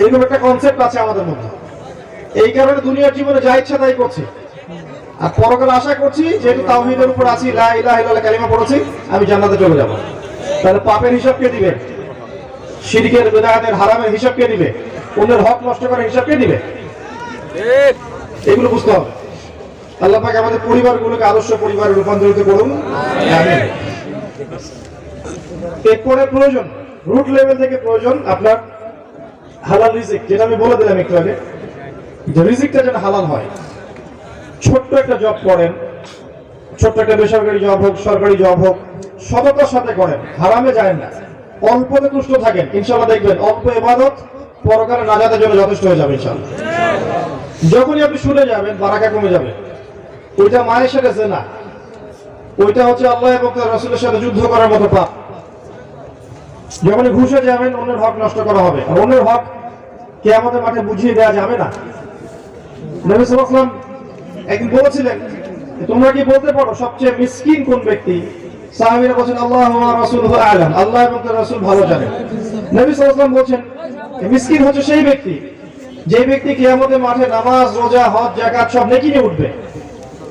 এরকম একটা কনসেপ্ট আছে আমাদের মধ্যে। এই কারণে দুনিয়ার জীবনে যা ইচ্ছা তাই করছি, আর পরকালে আশা করছি যেহেতু তাওহীদের উপর আছি, লা ইলাহা ইল্লাল্লাহ কালিমা পড়েছি, আমি জান্নাতে চলে যাব। তাহলে পাপের হিসাব কে দিবে? শিরকের, বিদআতের, হারামের হিসাব কে দিবে? অন্যের হক নষ্ট করার হিসাব কে দিবে? এগুলো বুঝতে হবে। আল্লাহ পাক আমাদের পরিবারগুলোকে আদর্শ পরিবারে রূপান্তরিত করুন, আমিন। এরপরে প্রয়োজন, রুট লেভেল থেকে প্রয়োজন আপনার হালাল রিজিক, যেটা আমি বলে দিলাম একটু আগে, যে রিজিকটা যেন হালাল হয়। ছোট্ট একটা জব করেন, ছোট্ট একটা বেসরকারি জব হোক, সরকারি জব হোক, সততার সাথে করেন, হারামে যায় না, অল্পতে তুষ্ট থাকেন, ইনশাআল্লাহ দেখবেন অল্প ইবাদত পরকালে নাজাতের জন্য যথেষ্ট হয়ে যাবে ইনশাআল্লাহ। যখনই আপনি শুনে যাবেন বারাকা কমে যাবে। ওইটা মায়ের সাথে জেনা, ওইটা হচ্ছে আল্লাহ এবং তার রাসূলের সাথে যুদ্ধ করার মতো পাপ। যখনই ঘুষে যাবেন অন্যের হক নষ্ট করা হবে, আর অন্যের হক কিয়ামতের মাঠে বুঝিয়ে দেওয়া যাবে না। নবী সাল্লাল্লাহু আলাইহি ওয়াসাল্লাম একদিন বলেছিলেন, তোমরা কি বলতে পারো সবচেয়ে মিসকিন কোন ব্যক্তি? সাহাবীরা বলেন আল্লাহু ওয়া রাসূলুহু আ'লাম, আল্লাহ এবং তার রাসূল ভালো জানেন। নবী সাল্লাল্লাহু আলাইহি ওয়াসাল্লাম বলেন মিসকিন হচ্ছে সেই ব্যক্তি যে ব্যক্তি কিয়ামতের মাঠে নামাজ, রোজা, হজ, যাকাত সব নেকি নিয়ে উঠবে,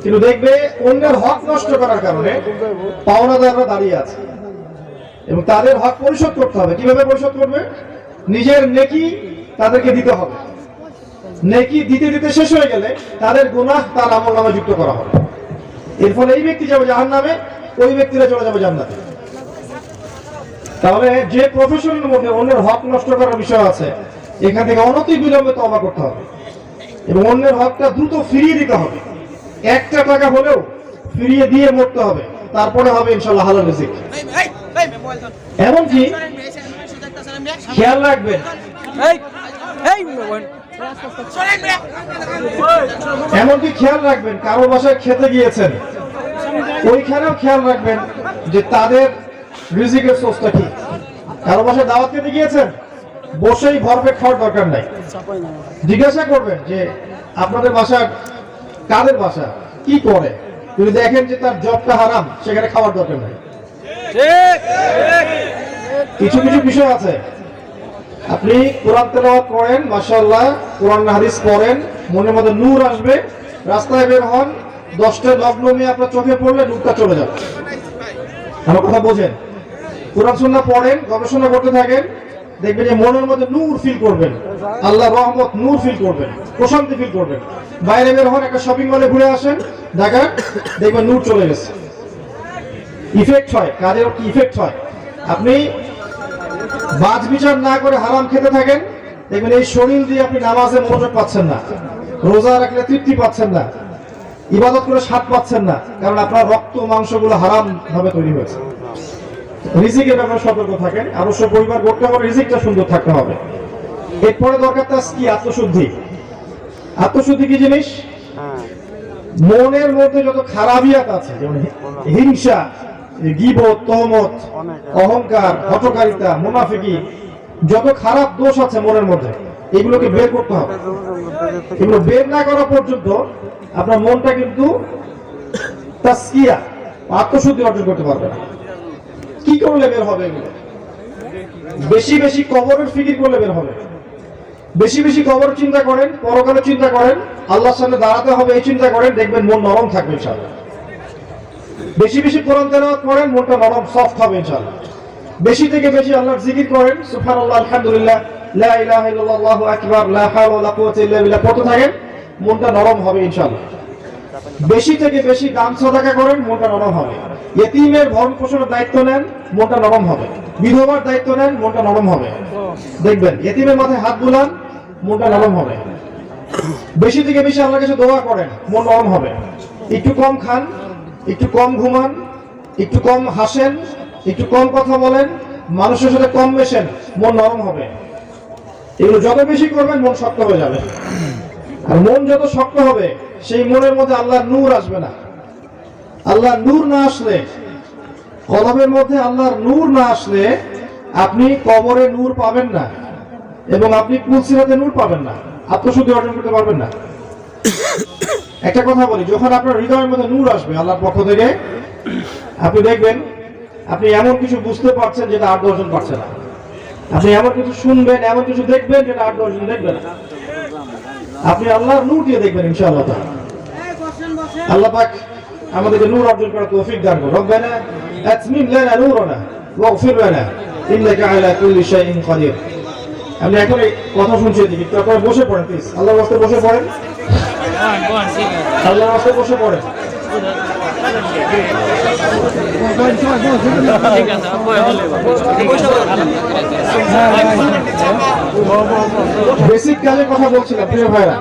কিন্তু দেখবে অন্যের হক নষ্ট করার কারণে পাওনাদাররা দাঁড়িয়ে আছে এবং তাদের হক পরিশোধ করতে হবে। কিভাবে পরিশোধ করবে? নিজের নেকি তাদেরকে দিতে হবে। নেকি দিতে দিতে শেষ হয়ে গেলে তাদের গুনাহ তার আমলনামে যুক্ত করা হবে। এর ফলে এই ব্যক্তি যাবে জাহান্নামে, ওই ব্যক্তিরা চলে যাবে জান্নাতে। তাহলে যে প্রফেশনের মধ্যে অন্যের হক নষ্ট করার বিষয় আছে, এখান থেকে অনতি বিলম্বে তওবা করতে হবে এবং অন্যের হকটা দ্রুত ফিরিয়ে দিতে হবে। একটা টাকা হলেও ফিরিয়ে দিয়ে মরতে হবে, তারপরে হবে ইনশাআল্লাহ হালাল রিজিক। এমনকি খেয়াল রাখবেন, এমনকি খেয়াল রাখবেন কারো বাসায় খেতে গিয়েছেন, ওইখানেও খেয়াল রাখবেন যে তাদের রিজিকের সোর্সটা কি। কারো বাসায় দাওয়াত খেতে গিয়েছেন, বসেই ভরপেট খাওয়ার দরকার নাই, জিজ্ঞাসা করবেন যে আপনাদের বাসার কাদের বাসা, কি করে। যদি দেখেন যে তার জবটা হারাম, সেখানে খাওয়ার দরকার নাই। কিছু কিছু বিষয় আছে, আপনি কোরআন তেলাওয়াত করেন, মাশাআল্লাহ, কোরআন হাদিস পড়েন, মনের মধ্যে নূর আসবে, রাস্তায় বের হন, 10টা লগ্ন মেয়ে আপনার চোখে পড়লে নূরটা চলে যাবে। আমার কথা বোঝেন? কোরআন সুন্নাহ পড়েন, গবেষণা করতে থাকেন, দেখবেন যে মনের মধ্যে নূর ফিল করবেন, আল্লাহর রহমত নূর ফিল করবেন, প্রশান্তি ফিল করবেন। বাইরে বের হন, একটা শপিং মলে ঘুরে আসেন ঢাকা, দেখবেন নূর চলে গেছে। ইফেক্ট হয়, কাজের কি ইফেক্ট হয়। আপনি বাজ বিচার না করে হারাম খেতে থাকেন, দেখবেন এই শরীর দিয়ে আপনি নামাজে মনোযোগ পাচ্ছেন না, রোজা রাখলে তৃপ্তি পাচ্ছেন না, ইবাদত করে স্বাদ পাচ্ছেন না, কারণ আপনার রক্ত মাংসগুলো হারাম ভাবে তৈরি হয়েছে। রিজিকের ব্যাপারে সতর্ক থাকেন, অবশ্য পরিবার গড়তে হবে, রিজিকটা সুন্দর থাকতে হবে। এরপরে দরকার কি? আত্মশুদ্ধি। আত্মশুদ্ধি কি জিনিস? মনের মধ্যে যত খারাপিয়াত আছে, যেমন হিংসা, গীবত, তহমত, অহংকার, হঠকারিতা, মুনাফিকি, যত খারাপ দোষ আছে মনের মধ্যে, এগুলোকে বের করতে হবে। এগুলো বের না করা পর্যন্ত আপনার মনটা কিন্তু তাসকিয়া, আত্মশুদ্ধি অর্জন করতে পারবে না। কি করলে বের হবে এগুলো? বেশি বেশি কবরের ফিকির করলে বের হবে। বেশি বেশি কবর চিন্তা করেন, পরকালের চিন্তা করেন, আল্লাহর সামনে দাঁড়াতে হবে এই চিন্তা করেন, দেখবেন মন নরম থাকবে ইনশাআল্লাহ। বেশি বেশি কোরআন তেলাওয়াত করেন, মনটা নরম সফট হবে ইনশাআল্লাহ। বেশি থেকে বেশি আল্লাহর জিকির করেন, সুবহানাল্লাহ, আলহামদুলিল্লাহ, লা ইলাহা ইল্লাল্লাহ, আল্লাহু আকবার, লা হাওলা ওয়ালা কুওয়াতা ইল্লা বিল্লাহ পড়তে থাকেন, মনটা নরম হবে ইনশাআল্লাহ। বেশি থেকে বেশি দান সাদাকা করেন, মনটা নরম হবে। ইতিমের ভরণ পোষণের দায়িত্ব নেন, মনটা নরম হবে। বিধবার দায়িত্ব নেন, মনটা নরম হবে। দেখবেন ইতিমের মাথায় হাত বুলান, মনটা নরম হবে। বেশি থেকে বেশি আল্লাহর কাছে দোয়া করেন, মন নরম হবে। একটু কম খান, একটু কম ঘুমান, একটু কম হাসেন, একটু কম কথা বলেন, মানুষের সাথে কম মেশেন, মন নরম হবে। এগুলো যত বেশি করবেন মন শক্ত হয়ে যাবে। আর মন যত শক্ত হবে, সেই মনের মধ্যে আল্লাহর নূর আসবে না। আল্লাহর নূর না আসলে, কলবের মধ্যে আল্লাহর নূর না আসলে, আপনি কবরে নূর পাবেন না এবং আপনি পুলসিরাতে নূর পাবেন না, আত্মশুদ্ধি অর্জন করতে পারবেন না। একটা কথা বলি, যখন আপনার হৃদয়ের মধ্যে নূর আসবে আল্লাহর পক্ষ থেকে, আপনি দেখবেন আপনি এমন কিছু বুঝতে পারছেন যেটা 8-10 জন পারছে না। আপনি এমন কিছু শুনবেন, এমন কিছু দেখবেন যেটা 8-10 জন দেখবেন না। আপনি আল্লাহর নূর দিয়ে দেখবেন ইনশাআল্লাহ। আল্লাহ পাক আমাদেরকে নূর অর্জন করার তৌফিক দান করুন। রব্বানা আতমিম লানা নূরানা ওয়াগফির লানা ইন্নাকা আলা কুল্লি শাইইন কাদির। আপনি এখন এই কথা শুনছেন, দেখি তারপরে বসে পড়েন প্লিজ, আল্লাহর রাস্তায় বসে পড়েন, আল্লাহর রাস্তায় বসে পড়েন। বেসিক কাজের কথা বলছিলাম প্রিয় ভাইরা।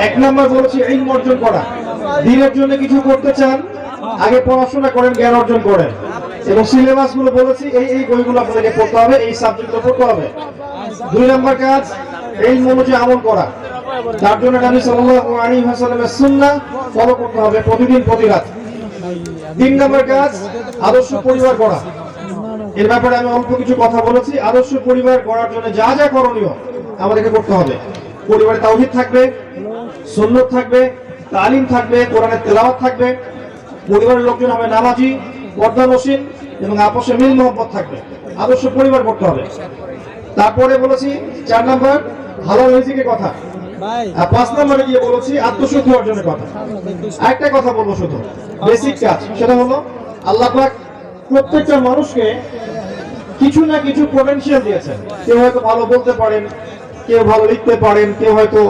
1 নাম্বার বলেছি ইলম অর্জন করা। দ্বীনের জন্য কিছু করতে চান, আগে পড়াশোনা করেন, জ্ঞান অর্জন করেন, এবং সিলেবাস গুলো বলেছি এই বইগুলো আপনাদেরকে পড়তে হবে, এই সাবজেক্টগুলো পড়তে হবে। 2 নম্বর কাজ এই অনুযায়ী আমল করা। তার জন্য নবী সাল্লাল্লাহু আলাইহি ওয়াসাল্লামের সুন্নাহ ফলো করতে হবে প্রতিদিন প্রতি রাত। 3 নম্বর কাজ আদর্শ পরিবার গড়া। এর ব্যাপারে আমি অল্প কিছু কথা বলেছি। আদর্শ পরিবার গড়ার জন্য যা যা করণীয় আমাদেরকে করতে হবে। পরিবারে তাওহীদ থাকবে, সুন্নাত থাকবে, তালিম থাকবে, কোরআনের তেলাওয়াত থাকবে, পরিবারের লোকজন হবে নামাজি, পর্দানশীল এবং আপসে মিল মহব্বত থাকবে। আদর্শ পরিবার করতে হবে। তারপরে বলেছি 4 নম্বর হালাল রিজিকের কথা। আর 5 নম্বরে গিয়ে বলেছি আত্মশুদ্ধি অর্জনের কথা। আরেকটা কথা বলবো, শুধু বেসিক কাজ, সেটা হলো আল্লাহ পাক প্রত্যেকটা মানুষকে কিছু না কিছু পটেনশিয়াল দিয়েছেন। কেউ হয়তো ভালো বলতে পারেন, কেউ ভালো লিখতে পারেন, কেউ হয়তো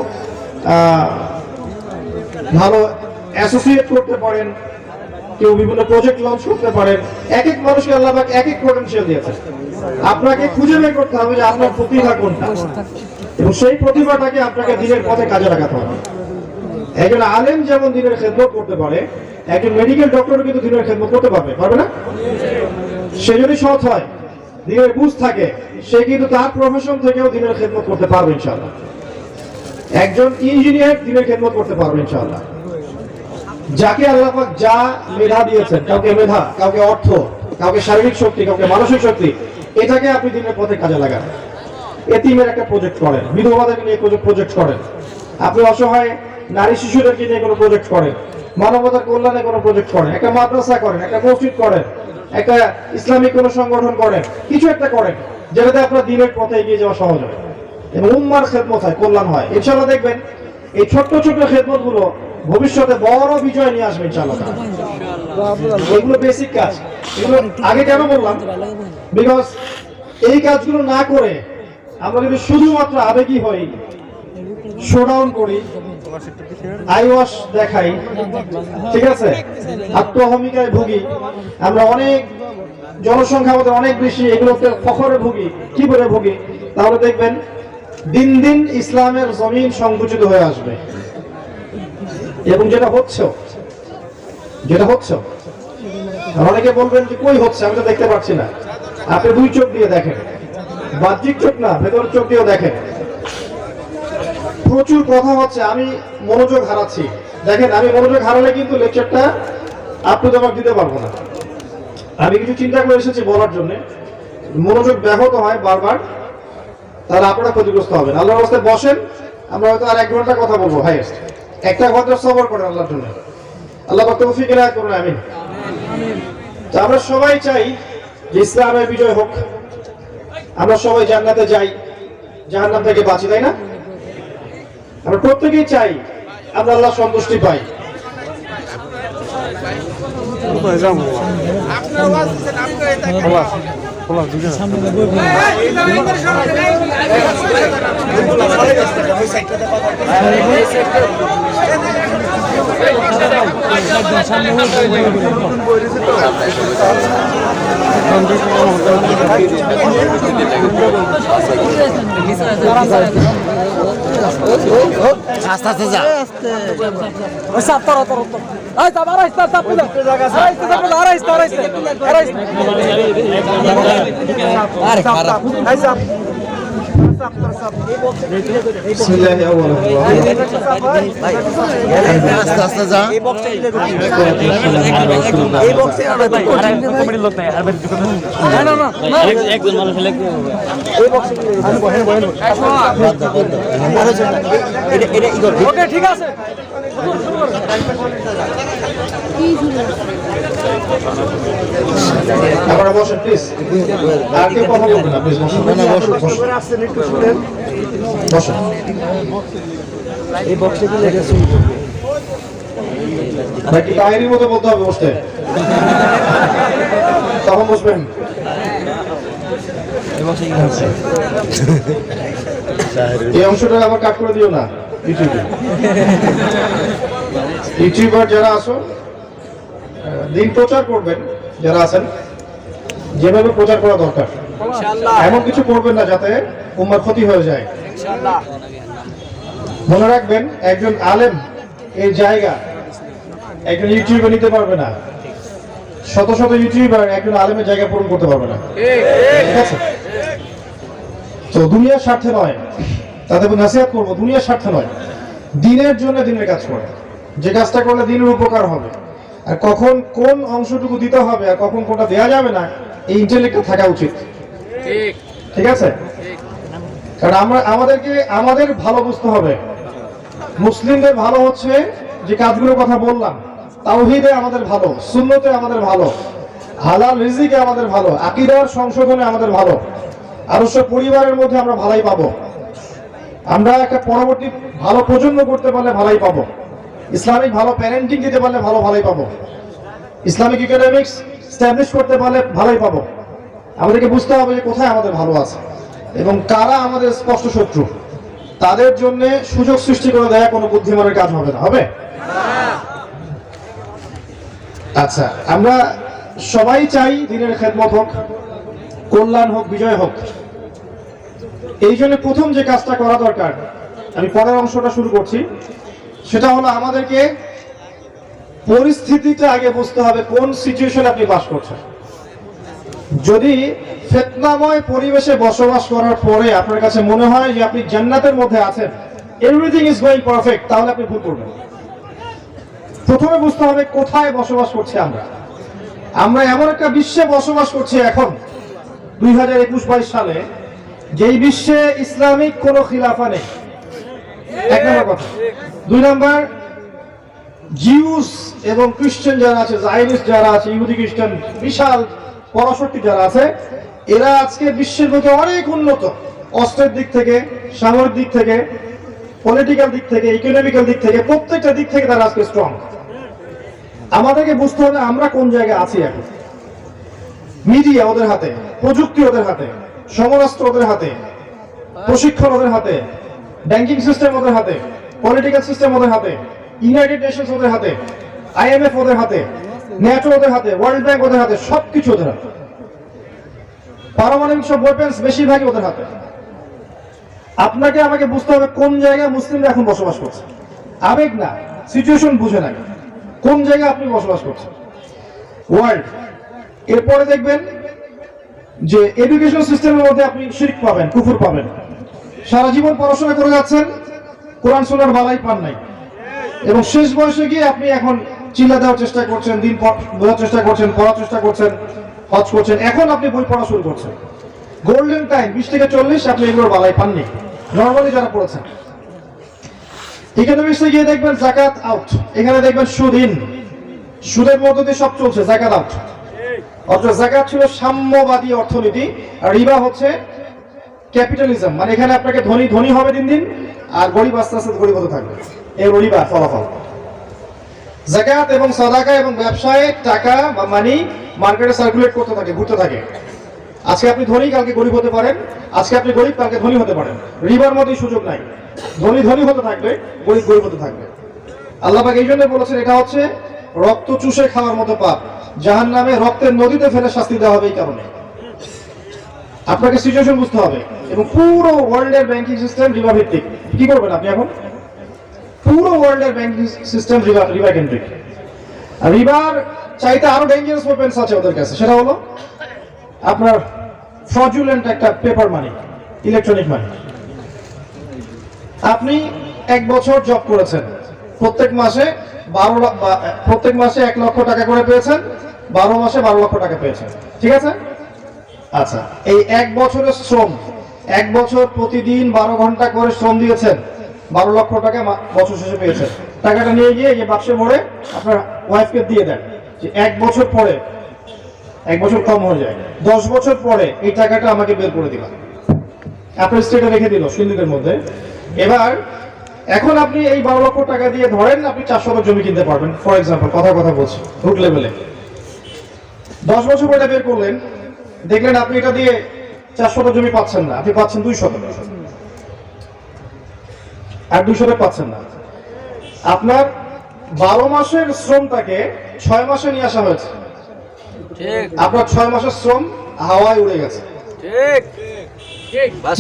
ভালো অ্যাসোসিয়েট করতে পারেন, কেউ বিভিন্ন প্রজেক্ট লঞ্চ করতে পারেন। এক এক মানুষকে আল্লাহ পাক এক এক পটেনশিয়াল দিয়েছেন। আপনাকে খুঁজে বের করতে হবে যে আপনার প্রতিভা কোনটা, এবং সেই প্রতিভাটাকে আপনাকে দিনের পথে কাজে লাগাতে হবে। একজন আলেম যেমন দিনের খেদমত করতে পারে, একজন মেডিকেল ডক্টরও কিন্তু দিনের খেদমত করতে পারবে না? সে যদি সৎ হয়, দিনের বুঝ থাকে, সে কিন্তু তার প্রফেশন থেকেও দিনের খেদমত করতে পারবে ইনশাআল্লাহ। একজন ইঞ্জিনিয়ার দিনের খেদমত করতে পারবে ইনশাআল্লাহ। যাকে আল্লাহ পাক যা মেধা দিয়েছেন, কাউকে মেধা, কাউকে অর্থ, কাউকে শারীরিক শক্তি, কাউকে মানসিক শক্তি, এটাকে আপনি দিনের পথে কাজে লাগান। এতিমের একটা প্রজেক্ট করেন, বিধবাদেরকে নিয়ে প্রজেক্ট করেন, আপনি অসহায় নারী শিশুদেরকে নিয়ে কোনো প্রজেক্ট করেন, মানবতার কল্যাণে কোনো প্রজেক্ট করেন, একটা মাদ্রাসা করেন, একটা মসজিদ করেন, একটা ইসলামিক কোনো সংগঠন করেন, কিছু একটা করেন যেটাতে আপনার দিনের পথে এগিয়ে যাওয়া সহজ হয় এবং উম্মার খেদমত হয়, কল্যাণ হয়। ইনশাআল্লাহ দেখবেন এই ছোট্ট ছোট্ট খেদমত গুলো ভবিষ্যতে বড় বিজয় নিয়ে আসবে ইনশাআল্লাহ। এগুলো বেসিক কাজ। এগুলো আগে কেন বললাম? বিকজ এই কাজগুলো না করে আমরা যদি শুধুমাত্র আবেগী হই, শোডাউন করি, আই ওয়াশ দেখাই, ঠিক আছে, আত্মহমিকায় ভুগি, আমরা অনেক জনসংখ্যা আমাদের অনেক বেশি, এগুলোতে ফখরে ভুগি, কি করে ভুগি, তাহলে দেখবেন দিন দিন ইসলামের জমিন সংকুচিত হয়ে আসবে। এবং যেটা হচ্ছে অনেকে বলবেন যে কই হচ্ছে, আমি তো দেখতে পাচ্ছি না। আপনি 2 চোখ দিয়ে দেখেন, বাহ্যিক চোখ না, ভেতরের চোখ দিয়েও দেখেন। প্রচুর কথা হচ্ছে, আমি মনোযোগ হারাচ্ছি। দেখেন, আমি মনোযোগ হারালে কিন্তু লেকচারটা আপনি তো আমাকে দিতে পারবো না। আমি কিছু চিন্তা করে এসেছি বলার জন্য, মনোযোগ ব্যাহত হয় বারবার, তাহলে আপনারা ক্ষতিগ্রস্ত হবেন। আল্লাহর রাস্তায় বসেন, আমরা হয়তো আর 1 ঘন্টা কথা বলবো, হাইয়েস্ট 1 ঘন্টা সবর করেন আল্লাহর জন্য। আল্লাহ পাক তৌফিক এনায়েত করুন, আমিন। আমরা সবাই চাই যে ইসলামের বিজয় হোক, আমরা সবাই জান্নাতে যাই, জাহান্নাম থেকে বাঁচি, তাই না? আমরা প্রত্যেকেই চাই আমরা আল্লাহ সন্তুষ্টি পাই। আস্তে আস্তে যা, আরে খারাপ আস্তে আস্তে যা। ঠিক আছে, আপনারা বসেন প্লিজ, আর কেউ কথা বলবেন না প্লিজ, বসেন। বসেন। এই বক্সে কি লেগেছে? নাকি ডায়েরির মতো বলতে হবে বসতে? তখন বসবেন। এই অংশটা আবার কাট করে দিও না ইউটিউবার যারা আছো, দিন প্রচার করবেন যারা আছেন, যেভাবে প্রচার করা দরকার এমন কিছু করবেন না যাতে উম্মার ক্ষতি হয়ে যায়। মনে রাখবেন, একজন আলেম এই জায়গা একজন ইউটিউবে নিতে পারবে না, শত শত ইউটিউবার একজন আলেমের জায়গা পূরণ করতে পারবে না, ঠিক আছে? তো দুনিয়ার স্বার্থে নয়, তাদের নাসিহত করবো, দুনিয়ার স্বার্থে নয়, দিনের জন্য দিনের কাজ করে, যে কাজটা করলে দিনের উপকার হবে, আর কখন কোন অংশটুকু দিতে হবে আর কখন কোনটা দেওয়া যাবে না, এই ইন্টেলেক্টটা থাকা উচিত, ঠিক আছে? কারণ আমাদের ভালো বুঝতে হবে, মুসলিমদের ভালো হচ্ছে যে কাজগুলোর কথা বললাম, তাওহীদে আমাদের ভালো, সুন্নতে আমাদের ভালো, হালাল রিজিকে আমাদের ভালো, আকীদার সংশোধনে আমাদের ভালো, আদর্শ পরিবারের মধ্যে আমরা ভালাই পাবো, আমরা একটা পরবর্তী ভালো প্রজন্ম করতে পারলে ভালাই পাবো, ইসলামিক ভালো প্যারেন্টিং দিতে পারলে ভালাই পাবো, ইসলামিক ইকোনমিক্স স্ট্যাবলিশ করতে পারলে ভালোই পাবো। আমাদেরকে বুঝতে হবে যে কোথায় আমাদের ভালো আছে এবং কারা আমাদের স্পষ্ট শত্রু, তাদের জন্য সুযোগ সৃষ্টি করে দেয়া কোনো বুদ্ধিমানের কাজ হবে না, হবে? আচ্ছা, আমরা সবাই চাই দিনের খেদমত হোক, কল্যাণ হোক, বিজয় হোক। এই জন্য প্রথম যে কাজটা করা দরকার, আমি পরের অংশটা শুরু করছি, সেটা হলো আমাদেরকে পরিস্থিতিটা আগে বুঝতে হবে, কোন সিচুয়েশনে আপনি বাস করছেন। যদি ফিতনাময় পরিবেশে বসবাস করার পরে আপনার কাছে মনে হয় যে আপনি জান্নাতের মধ্যে আছেন, এভরিথিং ইজ গোয়িং পারফেক্ট, তাহলে আপনি ভুল করবেন। প্রথমে বুঝতে হবে কোথায় বসবাস করছি আমরা এমন একটা বিশ্বে বসবাস করছি এখন 2021-22 সালে, যেই বিশ্বে ইসলামিক কোনো খিলাফা নেই, এক নম্বর কথা। দুই নম্বর, জিউস এবং খ্রিস্টান যারা আছে, জায়নিস্ট যারা আছে, ইহুদি খ্রিস্টান বিশাল পরাশক্তি যারা আছে, এরা আজকে বিশ্বের মধ্যে অনেক উন্নত, অস্ত্রের দিক থেকে, সামরিক দিক থেকে, পলিটিক্যাল দিক থেকে, ইকোনমিক্যাল দিক থেকে, প্রত্যেকটা দিক থেকে তারা আজকে স্ট্রং। আমাদেরকে বুঝতে হবে আমরা কোন জায়গায় আছি এখন। মিডিয়া ওদের হাতে, প্রযুক্তি ওদের হাতে, সমরাস্ত্র ওদের হাতে, প্রশিক্ষণ ওদের হাতে, ব্যাংকিং সিস্টেম ওদের হাতে, পলিটিক্যাল সিস্টেম ওদের হাতে, ইউনাইটেড নেশনস ওদের হাতে, IMF ওদের হাতে, ন্যাটো ওদের হাতে, ওয়ার্ল্ড ব্যাংক ওদের হাতে, সবকিছু ওদের হাতে। পারমাণবিক সব ওয়েপন্স বেশিরভাগই ওদের হাতে। আপনাকে আমাকে বুঝতে হবে কোন জায়গায় মুসলিমরা এখন বসবাস করছে, আবেগ না, সিচুয়েশন বুঝে না, কোন জায়গায় আপনি বসবাস করছেন ওয়ার্ল্ড। এরপরে দেখবেন যে এডুকেশন সিস্টেমের মধ্যে আপনি শিরক পাবেন, কুফর পাবেন। সারা জীবন পড়াশোনা করে যাচ্ছেন, কোরআন সুন্নাহর বালাই পান নাই, এবং শেষ বয়সে গিয়ে আপনি এখন চিল্লা দেওয়ার চেষ্টা করছেন, দিন বোঝার চেষ্টা করছেন, পড়ার চেষ্টা করছেন, হজ করছেন, এখন আপনি বই পড়া শুরু করছেন। গোল্ডেন টাইম 20 থেকে 40 আপনি এগুলোর বালাই পাননি, নর্মালি যারা পড়েছেন। ইকোনমিক্সে গিয়ে দেখবেন যাকাত আউট, এখানে দেখবেন সুদ ইন, সুদের মধ্য দিয়ে সব চলছে, যাকাত আউট। অর্থাৎ যাকাত ছিল সাম্যবাদী অর্থনীতি, আর রিবা হচ্ছে ক্যাপিটালিজম, মানে এখানে আপনাকে ধনী ধনী হবে দিন দিন, আর গরিব আস্তে আস্তে গরিব হতে থাকবে, এই রিবা ফলাফল। যাকাত এবং সাদাকা এবং ব্যবসায় টাকা বা মানি মার্কেটে সার্কুলেট করতে থাকে, ঘুরতে থাকে। আজকে আপনি ধনী, কালকে গরিব হতে পারেন, আজকে আপনি গরিব, কালকে ধনী হতে পারেন। রিবার মধ্যে সুযোগ নাই, ধনী ধনী হতে থাকবে, গরিব গরিব হতে থাকবে। আল্লাহ পাক এই জন্য বলেছেন এটা হচ্ছে রক্ত চুষে খাওয়ার মতো পাপ, জাহান্নামে রক্তের নদীতে ফেলে শাস্তি দেওয়া হবে এই কারণে। আপনাকে সিচুয়েশন বুঝতে হবে, এবং পুরো ওয়ার্ল্ডের ব্যাংকিং সিস্টেম রিবা ভিত্তিক। কি করবেন আপনি এখন? পুরো ওয়ার্ল্ডের ব্যাংকিং সিস্টেম রিবা কেন্দ্রিক। আর রিবার চাইতে আরো ডেঞ্জারাস ওয়েপন্স আছে ওদের কাছে, সেটা হলো আপনার ফ্রডুলেন্ট একটা পেপার মানি, ইলেকট্রনিক মানি। আপনি 1 বছর জব করেছেন, প্রত্যেক মাসে 1 লক্ষ টাকা করে পেয়েছেন, 12 মাসে 12 লক্ষ টাকা পেয়েছেন, ঠিক আছে? আচ্ছা, এই 1 বছরের শ্রম, 1 বছর প্রতিদিন 12 ঘন্টা করে শ্রম দিয়েছেন, 12 লক্ষ টাকা বছর শেষে পেয়েছেন। টাকাটা নিয়ে গিয়ে এই বাক্সে ভরে আপনার ওয়াইফকে দিয়ে দেন, যে 1 বছর পরে, 1 বছর কম হয়ে যায়, 10 বছর পরে এই টাকাটা আমাকে বের করে দিলাম, আপনার স্টেটে রেখে দিল সিন্ধুকের মধ্যে। এবার এখন আপনি এই 12 লক্ষ টাকা দিয়ে ধরেন আপনি 4 শতক জমি কিনতে পারবেন, ফর এক্সাম্পল, কথা বলছি রুট লেভেলে। 10 বছর পরে বের করলেন, দেখলেন আপনি এটা দিয়ে 4 শতক জমি পাচ্ছেন না, আপনি পাচ্ছেন 2 শতক, আর 2 শতক পাচ্ছেন না। আপনার 12 মাসের শ্রমটাকে 6 মাসে নিয়ে আসা হয়েছে, আপনার 6 মাসের শ্রম হাওয়ায় উড়ে গেছে।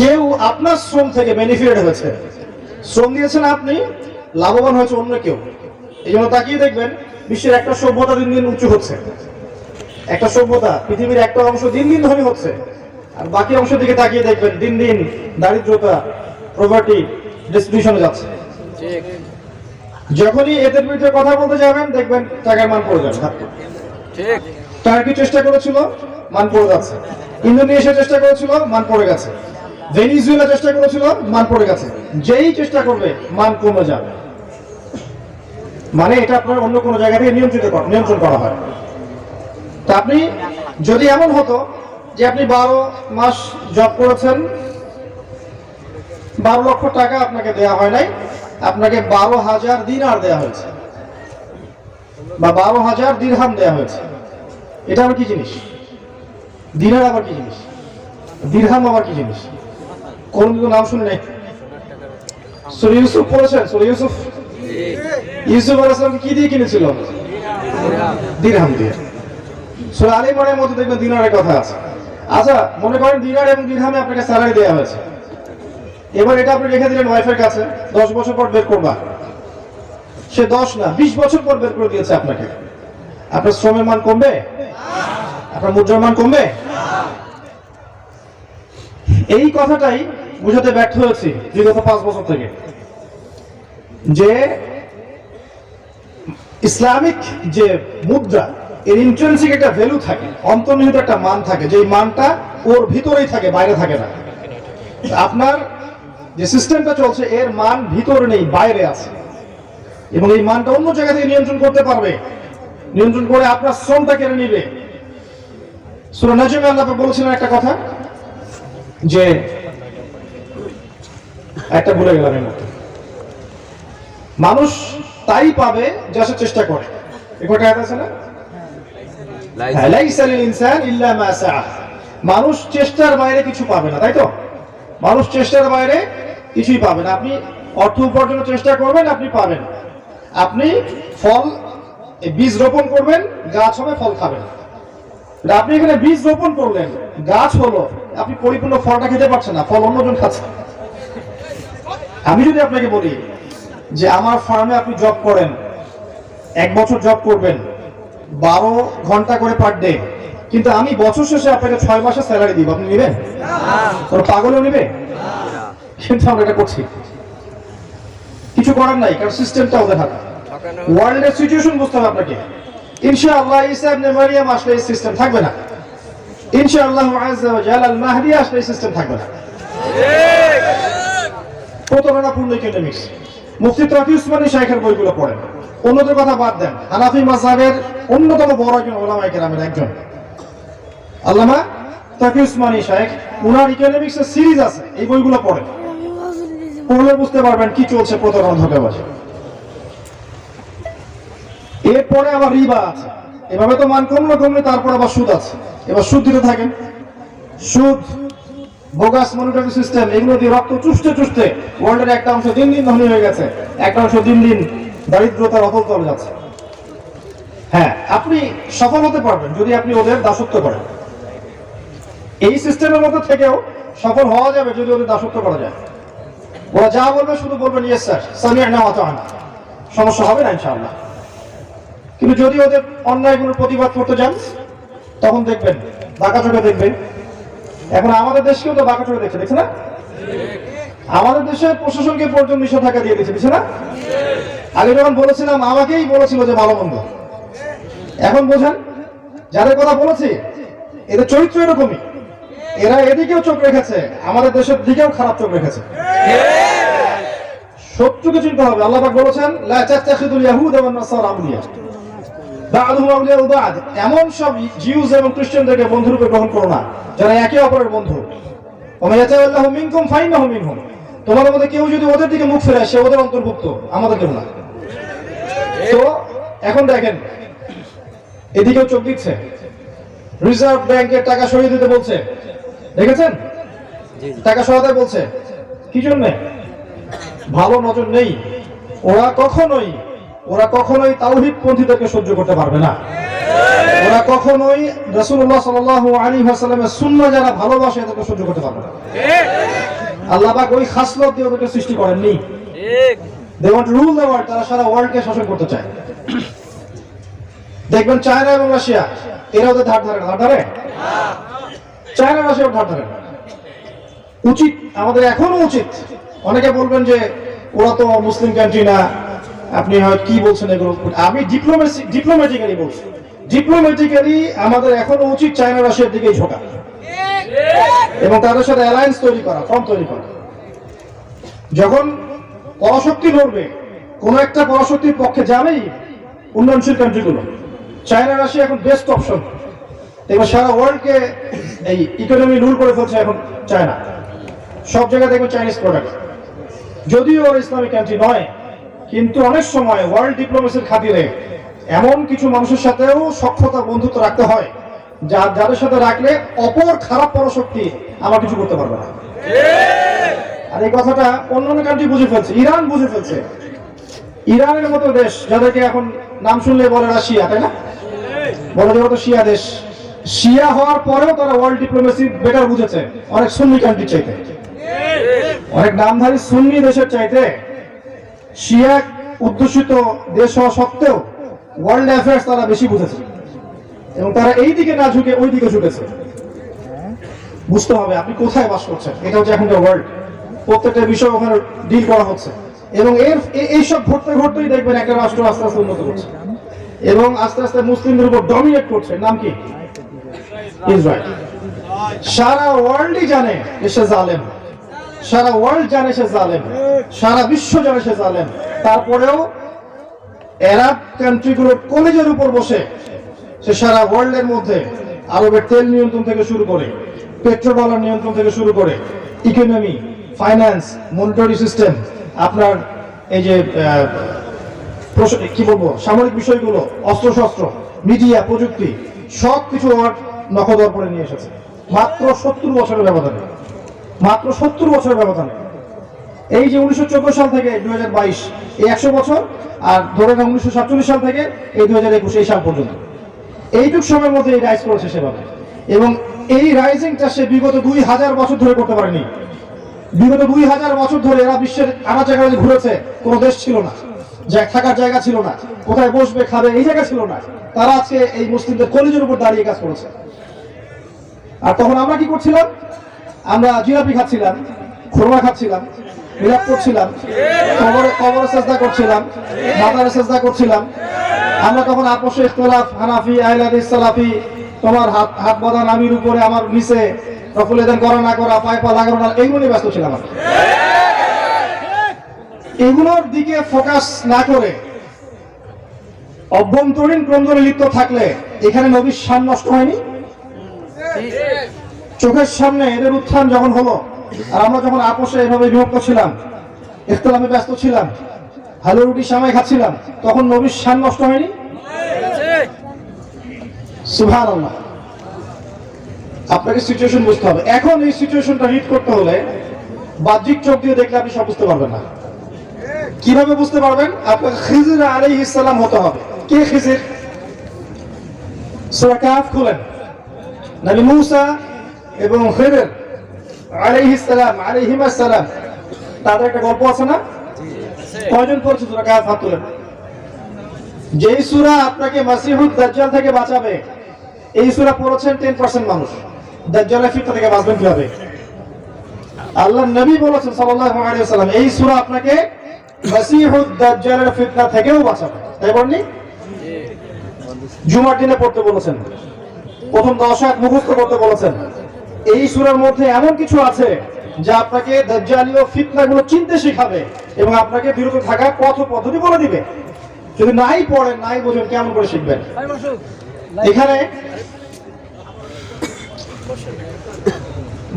কেউ আপনার শ্রম থেকে বেনিফিট হয়েছে, শ্রম দিয়েছেন আপনি, লাভবান হয়েছে অন্য কেউ। এই জন্য তাকিয়ে দেখবেন বিশ্বের একটা সভ্যতা দিন দিন উঁচু হচ্ছে, একটা সভ্যতা, পৃথিবীর একটা অংশ দিন দিন ধনী হচ্ছে, আর বাকি অংশের দিকে তাকিয়ে দেখবেন দিন দিন দারিদ্রতা, প্রভার্টি, ডিস্ট্রিবিউশনে যাচ্ছে। যখনই এদের বিরুদ্ধে কথা বলতে যাবেন দেখবেন টাকার মান পড়ে যাবে। টার্কি চেষ্টা করেছিল, মান পড়ে যাচ্ছে। ইন্দোনেশিয়া চেষ্টা করেছিল, মান পড়ে গেছে। ভেনিজুয়েলা চেষ্টা করেছিল, মান পড়ে গেছে। যেই চেষ্টা করবে মান কমে যাবে। মানে এটা আপনার অন্য কোনো জায়গা থেকে নিয়ন্ত্রণ করা হয়। তা আপনি যদি এমন হতো যে আপনি 12 মাস জব করেছেন, 12 লক্ষ টাকা আপনাকে দেওয়া হয় নাই, আপনাকে 12,000 দিনার দেওয়া হয়েছে বা 12,000 দিরহাম দেওয়া হয়েছে। এটা আবার কি জিনিস? দিনার আবার কি জিনিস? দিরহাম আবার কি জিনিস? কোন নাম শুনে নাই? সূরা ইউসুফ পড়েছেন? সূরা ইউসুফ আলাইহিস সালাম কি দিয়ে কিনেছিল? দিরহাম দিয়ে। সূরা আলে ইমরানের মধ্যে দেখবেন দিনারের কথা আছে। আচ্ছা, মনে করেন দিনার এবং দিরহামে আপনাকে স্যালারি দেওয়া হয়েছে। এবার এটা আপনি রেখে দিলেন ওয়াইফের কাছে, 10 বছর পর বের করবা। সে 10 না 20 বছর পর বের করে দিয়েছে আপনাকে। আপনার শ্রমের মান কমবে? আপনার মুদ্রার মান কমবে? এই কথাটাই বুঝাতে ব্যর্থ হয়েছি বিগত 5 বছর থেকে, যে ইসলামিক যে মুদ্রা, এর ইন্ট্রিনসিক একটা ভ্যালু থাকে, অন্তর্নিহিত একটা মান থাকে, যে মানটা ওর ভিতরেই থাকে, বাইরে থাকে না। আপনার যে সিস্টেমটা চলছে এর মান ভিতরে নেই, বাইরে আছে, এবং এই মানটা অন্য জায়গা থেকে নিয়ন্ত্রণ করতে পারবে, নিয়ন্ত্রণ করে আপনার শ্রমটা কেড়ে নিবে। সূরা নাজমে আল্লাহ বলেছিলেন একটা কথা, যে একটা ভুলে গেলাম এই মুহূর্তে, মানুষ তাই পাবে যা সে চেষ্টা করে। এই কথা আছে না? লাইসা লিল ইনসান ইল্লা মা সাআ। মানুষ চেষ্টার বাইরে কিছু পাবে না, তাই তো? মানুষ চেষ্টার বাইরে কিছুই পাবে না। আপনি অর্থ উপার্জনের চেষ্টা করবেন, আপনি পাবেন। আপনি ফল, বীজ রোপণ করবেন, গাছ হবে, ফল খাবেন। আপনি এখানে বীজ রোপণ করলেন, গাছ হলো, আপনি পরিপূর্ণ ফলটা খেতে পারছেন না, ফল অন্যজন খাচ্ছে। আমি যদি আপনাকে বলি যে আমার ফার্মে আপনি জব করেন, 1 বছর জব করবেন, 12 ঘন্টা করে পার ডে, কিন্তু আমি বছর শেষে আপনাকে 6 মাসের স্যালারি দিব, আপনি নেবেন? কোনো পাগলও নেবে? কিন্তু আমরা এটা করছি, কিছু করার নাই, কারণ সিস্টেমটা ওদের হাতে। ওয়ার্ল্ডের সিচুয়েশন বুঝতে হবে আপনাকে। ইনশাআল্লাহ ঈসা ইবনে মারইয়াম আসলে এই সিস্টেম থাকবে না। ইনশাআল্লাহ আযজা ওয়া জাল আল মাহদি আসলে এই সিস্টেম থাকবে না। প্রতারণাপূর্ণ ইকোনমিক্স। মুফতি তাকি উসমানী শাইখের বইগুলো পড়েন, অন্যদের কথা বাদ দেন। হানাফি মাযহাবের অন্যতম বড় একজন উলামায়ে কেরামের একজন আল্লামা তাকি উসমানী শাইখ, উনার ইকোনমিক্সের সিরিজ আছে, এই বইগুলো পড়েন, পড়লে বুঝতে পারবেন কি চলছে প্রতারণা ধোঁকাবাজি। এরপরে আবার রিবা আছে, এভাবে তো মান কমলে তারপর আবার সুদ আছে। এবার সুদ দিতে থাকেন, সুদ, বোগাস মনিটরিং সিস্টেম, এগুলো দিয়ে রক্ত চুষতে ওয়ার্ল্ডের একটা অংশ দিন দিন ধনী হয়ে গেছে, একটা অংশ দিন দিন দারিদ্রতার অতল তলে যাচ্ছে। হ্যাঁ, আপনি সফল হতে পারবেন যদি আপনি ওদের দাসত্ব করেন। এই সিস্টেমের মধ্যে থেকেও সফল হওয়া যাবে যদি ওদের দাসত্ব করা যায়। ওরা যা বলবে শুধু বলবেন ইয়েস স্যার, সামি'না ওয়া আতা'না, সমস্যা হবে না ইনশাআল্লাহ। কিন্তু যদি ওদের অন্যায়গুলোর প্রতিবাদ করতে যান, তখন দেখবেন বাঁকা চোখে দেখবেন। এখন আমাদের দেশকেও তো বাঁকা চোখে দেখছে না? আমাদের দেশের প্রশাসনকে পর্যন্ত নিষেধাজ্ঞা দিয়ে দিচ্ছে না? আগে যখন বলেছিলাম আমাকেই বলেছিল যে ভালো মন্দ, এখন বোঝেন যাদের কথা বলেছি এদের চরিত্র এরকমই। এরা এদিকেও চোখ রেখেছে, আমাদের দেশের দিকেও খারাপ চোখ রেখেছে। শত্রুকে চিনতে হবে। আল্লাহ পাক বলেছেন লা তাত্তাখিদুল ইয়াহুদা ওয়ান নাসারা আউলিয়া বা'দুহুম আউলিয়াউ বা'দ। এমন সব জিউস এবং খ্রিস্টানদেরকে বন্ধুরূপে গ্রহণ করো না যারা একে অপরের বন্ধু। ওয়া মান ইয়াতাওয়াল্লাহু মিনকুম ফাইন্নাহু মিনহুম। তোমাদের মধ্যে কেউ যদি ওদের দিকে মুখ ফেরায় সে ওদের অন্তর্ভুক্ত, আমাদের কেউ না। তো এখন দেখেন এদিকেও চোখ দিচ্ছে, রিজার্ভ ব্যাংকের টাকা সরিয়ে দিতে বলছে, দেখেছেন? টাকা সরাতে বলছে, কি জন্য? ভালো নজর নেই। ওরা কখনোই তাওহীদ পন্থীদেরকে সহ্য করতে পারবে না। ওরা কখনোই রাসূলুল্লাহ সাল্লাল্লাহু আলাইহি ওয়াসাল্লামের সুন্নাহ যারা ভালোবাসে এদেরকে সহ্য করতে পারবে না। আল্লাহ পাক ওই খাসলত দিয়ে ওদেরকে সৃষ্টি করেননি। They want to rule the world, তারা সারা ওয়ার্ল্ডকে শাসন করতে চায়। দেখবেন চায়না এবং রাশিয়া এরা ওদের ধার ধারে চায়না রাশিয়ার ধার ধারে না। উচিত আমাদের এখনো উচিত। অনেকে বলবেন যে ওরা তো মুসলিম কান্ট্রি না, আপনি হয়তো কি বলছেন এগুলো। আমি ডিপ্লোম্যাটিক্যালি বলছি, ডিপ্লোম্যাটিক্যালি আমাদের এখনো উচিত চায়না রাশিয়ার দিকেই ঝোঁকা এবং তাদের সাথে অ্যালায়েন্স তৈরি করা, ফর্ম তৈরি করা। যখন পরাশক্তি লড়বে, কোন একটা পরাশক্তির পক্ষে যাবেই উন্নয়নশীল কান্ট্রিগুলো। চায়না রাশিয়া এখন বেস্ট অপশন। এবার সারা ওয়ার্ল্ডকে এই ইকোনমি রুল করে ফেলছে এখন চায়না। সব জায়গায় দেখবেন চাইনিজ প্রোডাক্ট, যদিও ওরা ইসলামিক কান্ট্রি নয়, কিন্তু অনেক সময় ওয়ার্ল্ড ডিপ্লোমেসির খাতিরে এমন কিছু মানুষের সাথেও সখ্যতা বন্ধুত্ব রাখতে হয় যাদের সাথে রাখলে অপর খারাপ পরাশক্তি আমার কিছু করতে পারবে না। আর এই কথাটা অন্যান্য কান্ট্রি বুঝে ফেলছে, ইরান বুঝে ফেলছে। ইরানের মতো দেশ যাদেরকে এখন নাম শুনলে বলে রাশিয়া, তাই না? বলে যে তো শিয়া দেশ। শিয়া হওয়ার পরেও তারা ওয়ার্ল্ড ডিপ্লোমেসি বেটার বুঝেছে অনেক সুন্নি কান্ট্রির চাইতে, অনেক নামধারী সুন্নি দেশের চাইতে। শিয়া অধ্যুষিত দেশ হওয়া সত্ত্বেও ওয়ার্ল্ড অ্যাফেয়ার্স তারা বেশি বুঝেছে এবং তারা এই দিকে না ঝুঁকে ওই দিকে ঝুঁকেছে। বুঝতে হবে আপনি কোথায় বাস করছেন। এটা হচ্ছে এখনকার ওয়ার্ল্ড, প্রত্যেকটা বিষয় ওখানে ডিল করা হচ্ছে এবং এইসব ঘটতে ঘটতেই দেখবেন একটা রাষ্ট্র আস্তে আস্তে উন্নত করছে এবং আস্তে আস্তে মুসলিমদের উপর ডমিনেট করছে। নাম কি? ইসরায়েল। সারা ওয়ার্ল্ডই জানে সে জালেম, সারা ওয়ার্ল্ড জানে সে জালেম, সারা বিশ্ব জানে সে জালেম। তারপরেও আরব কান্ট্রিগুলোর কলেজের উপর বসে সে সারা ওয়ার্ল্ডের মধ্যে আরবের তেল নিয়ন্ত্রণ থেকে শুরু করে, পেট্রো ডলার নিয়ন্ত্রণ থেকে শুরু করে, ইকোনমি, ফাইন্যান্স, মনিটারি সিস্টেম, আপনার এই যে কি বলবো সামরিক বিষয়গুলো, অস্ত্রশস্ত্র, মিডিয়া, প্রযুক্তি, সব কিছু নখদর্পণে নিয়ে এসেছে মাত্র 70 বছরের ব্যবধানে। মাত্র 70 বছরের ব্যবধানে। এই যে 1914 সাল থেকে 2022 এই 100 বছর, আর ধরে না 1947 সাল থেকে এই 2021 এই সাল পর্যন্ত, এইটুক সময়ের মধ্যে এই রাইজ করেছে সেভাবে। এবং এই রাইজিংটা সে বিগত 2000 বছর ধরে করতে পারেনি। বিগত 2000 বছর ধরে এরা বিশ্বের আনাচে কানাচে ঘুরেছে, কোনো দেশ ছিল না, থাকার জায়গা ছিল না, কোথায় বসবে খাবে এই জায়গা ছিল না। তারা আজকে এই মুসলিমদের কলিজের উপর দাঁড়িয়ে কাজ করেছে। আর তখন আমরা কি করছিলাম? আমরা জিলাপি খাচ্ছিলাম, খুরমা খাচ্ছিলাম, মিলাপ করছিলাম, কবরে সেজদা করছিলাম, মাজারে সেজদা করছিলাম। আমরা তখন আপোষে ইখতিলাফ, হানাফি, আহলে হাদিস, সালাফি, তোমার হাত বাঁধা নামির উপরে আমার নিচে, রফুলেদান করা না করা, পায়ে পা লাগানো না, এইগুলো নিয়ে ব্যস্ত ছিলাম। এগুলোর দিকে ফোকাস না করে অভ্যন্তরীণ ক্রন্দনে লিপ্ত থাকলে এখানে নবীর শান নষ্ট হয়নি? চোখের সামনে এদের উত্থান যখন হলো, আর আমরা যখন আপোষে এভাবে বিভক্ত ছিলাম, ইখতিলাফে ব্যস্ত ছিলাম, হালু রুটি সামাই খাচ্ছিলাম, তখন নবীর শান নষ্ট হয়নি? সুবহানাল্লাহ। আপনাকে সিচুয়েশন বুঝতে হবে। এখন এই সিচুয়েশনটা রিড করতে হলে বাহ্যিক চোখ দিয়ে দেখলে আপনি সব বুঝতে পারবেন না। কিভাবে বুঝতে পারবেন? আপনাকে খিজির আলাইহিস সালাম হতে হবে। কে খিজির? সূরা কাহফ খুলেন। নবী মুসা এবং খিজির আলাইহিস সালাম, আলাইহিমাস সালাম, তাদের একটা গল্প আছে না? কয়জন পড়ছে সূরা কাহফ? হাত তুলেন। যেই সূরা আপনাকে মাসিহুদ দাজ্জাল থেকে বাঁচাবে, এই সূরা পড়েছেন 10% মানুষ। দাজ্জালের ফিতনা থেকে বাঁচবেন কিভাবে? আল্লাহর নবী বলেছেন সাল্লাল্লাহু আলাইহি ওয়াসাল্লাম, এই সূরা আপনাকে মাসিহুদ দাজ্জালের ফিতনা থেকেও বাঁচাবে। তাই বলনি? জুমার দিনে পড়তে বলেছেন, প্রথম 10 আয়াত মুখস্থ করতে বলেছেন। এই সূরার মধ্যে এমন কিছু আছে যা আপনাকে দাজ্জালীয় ফিতনাগুলো চিনতে শেখাবে এবং আপনাকে বিরত থাকার পথ পদ্ধতি বলে দিবে। যদি নাই পড়েন, নাই বোঝেন, কেমন করে শিখবেন? এখানে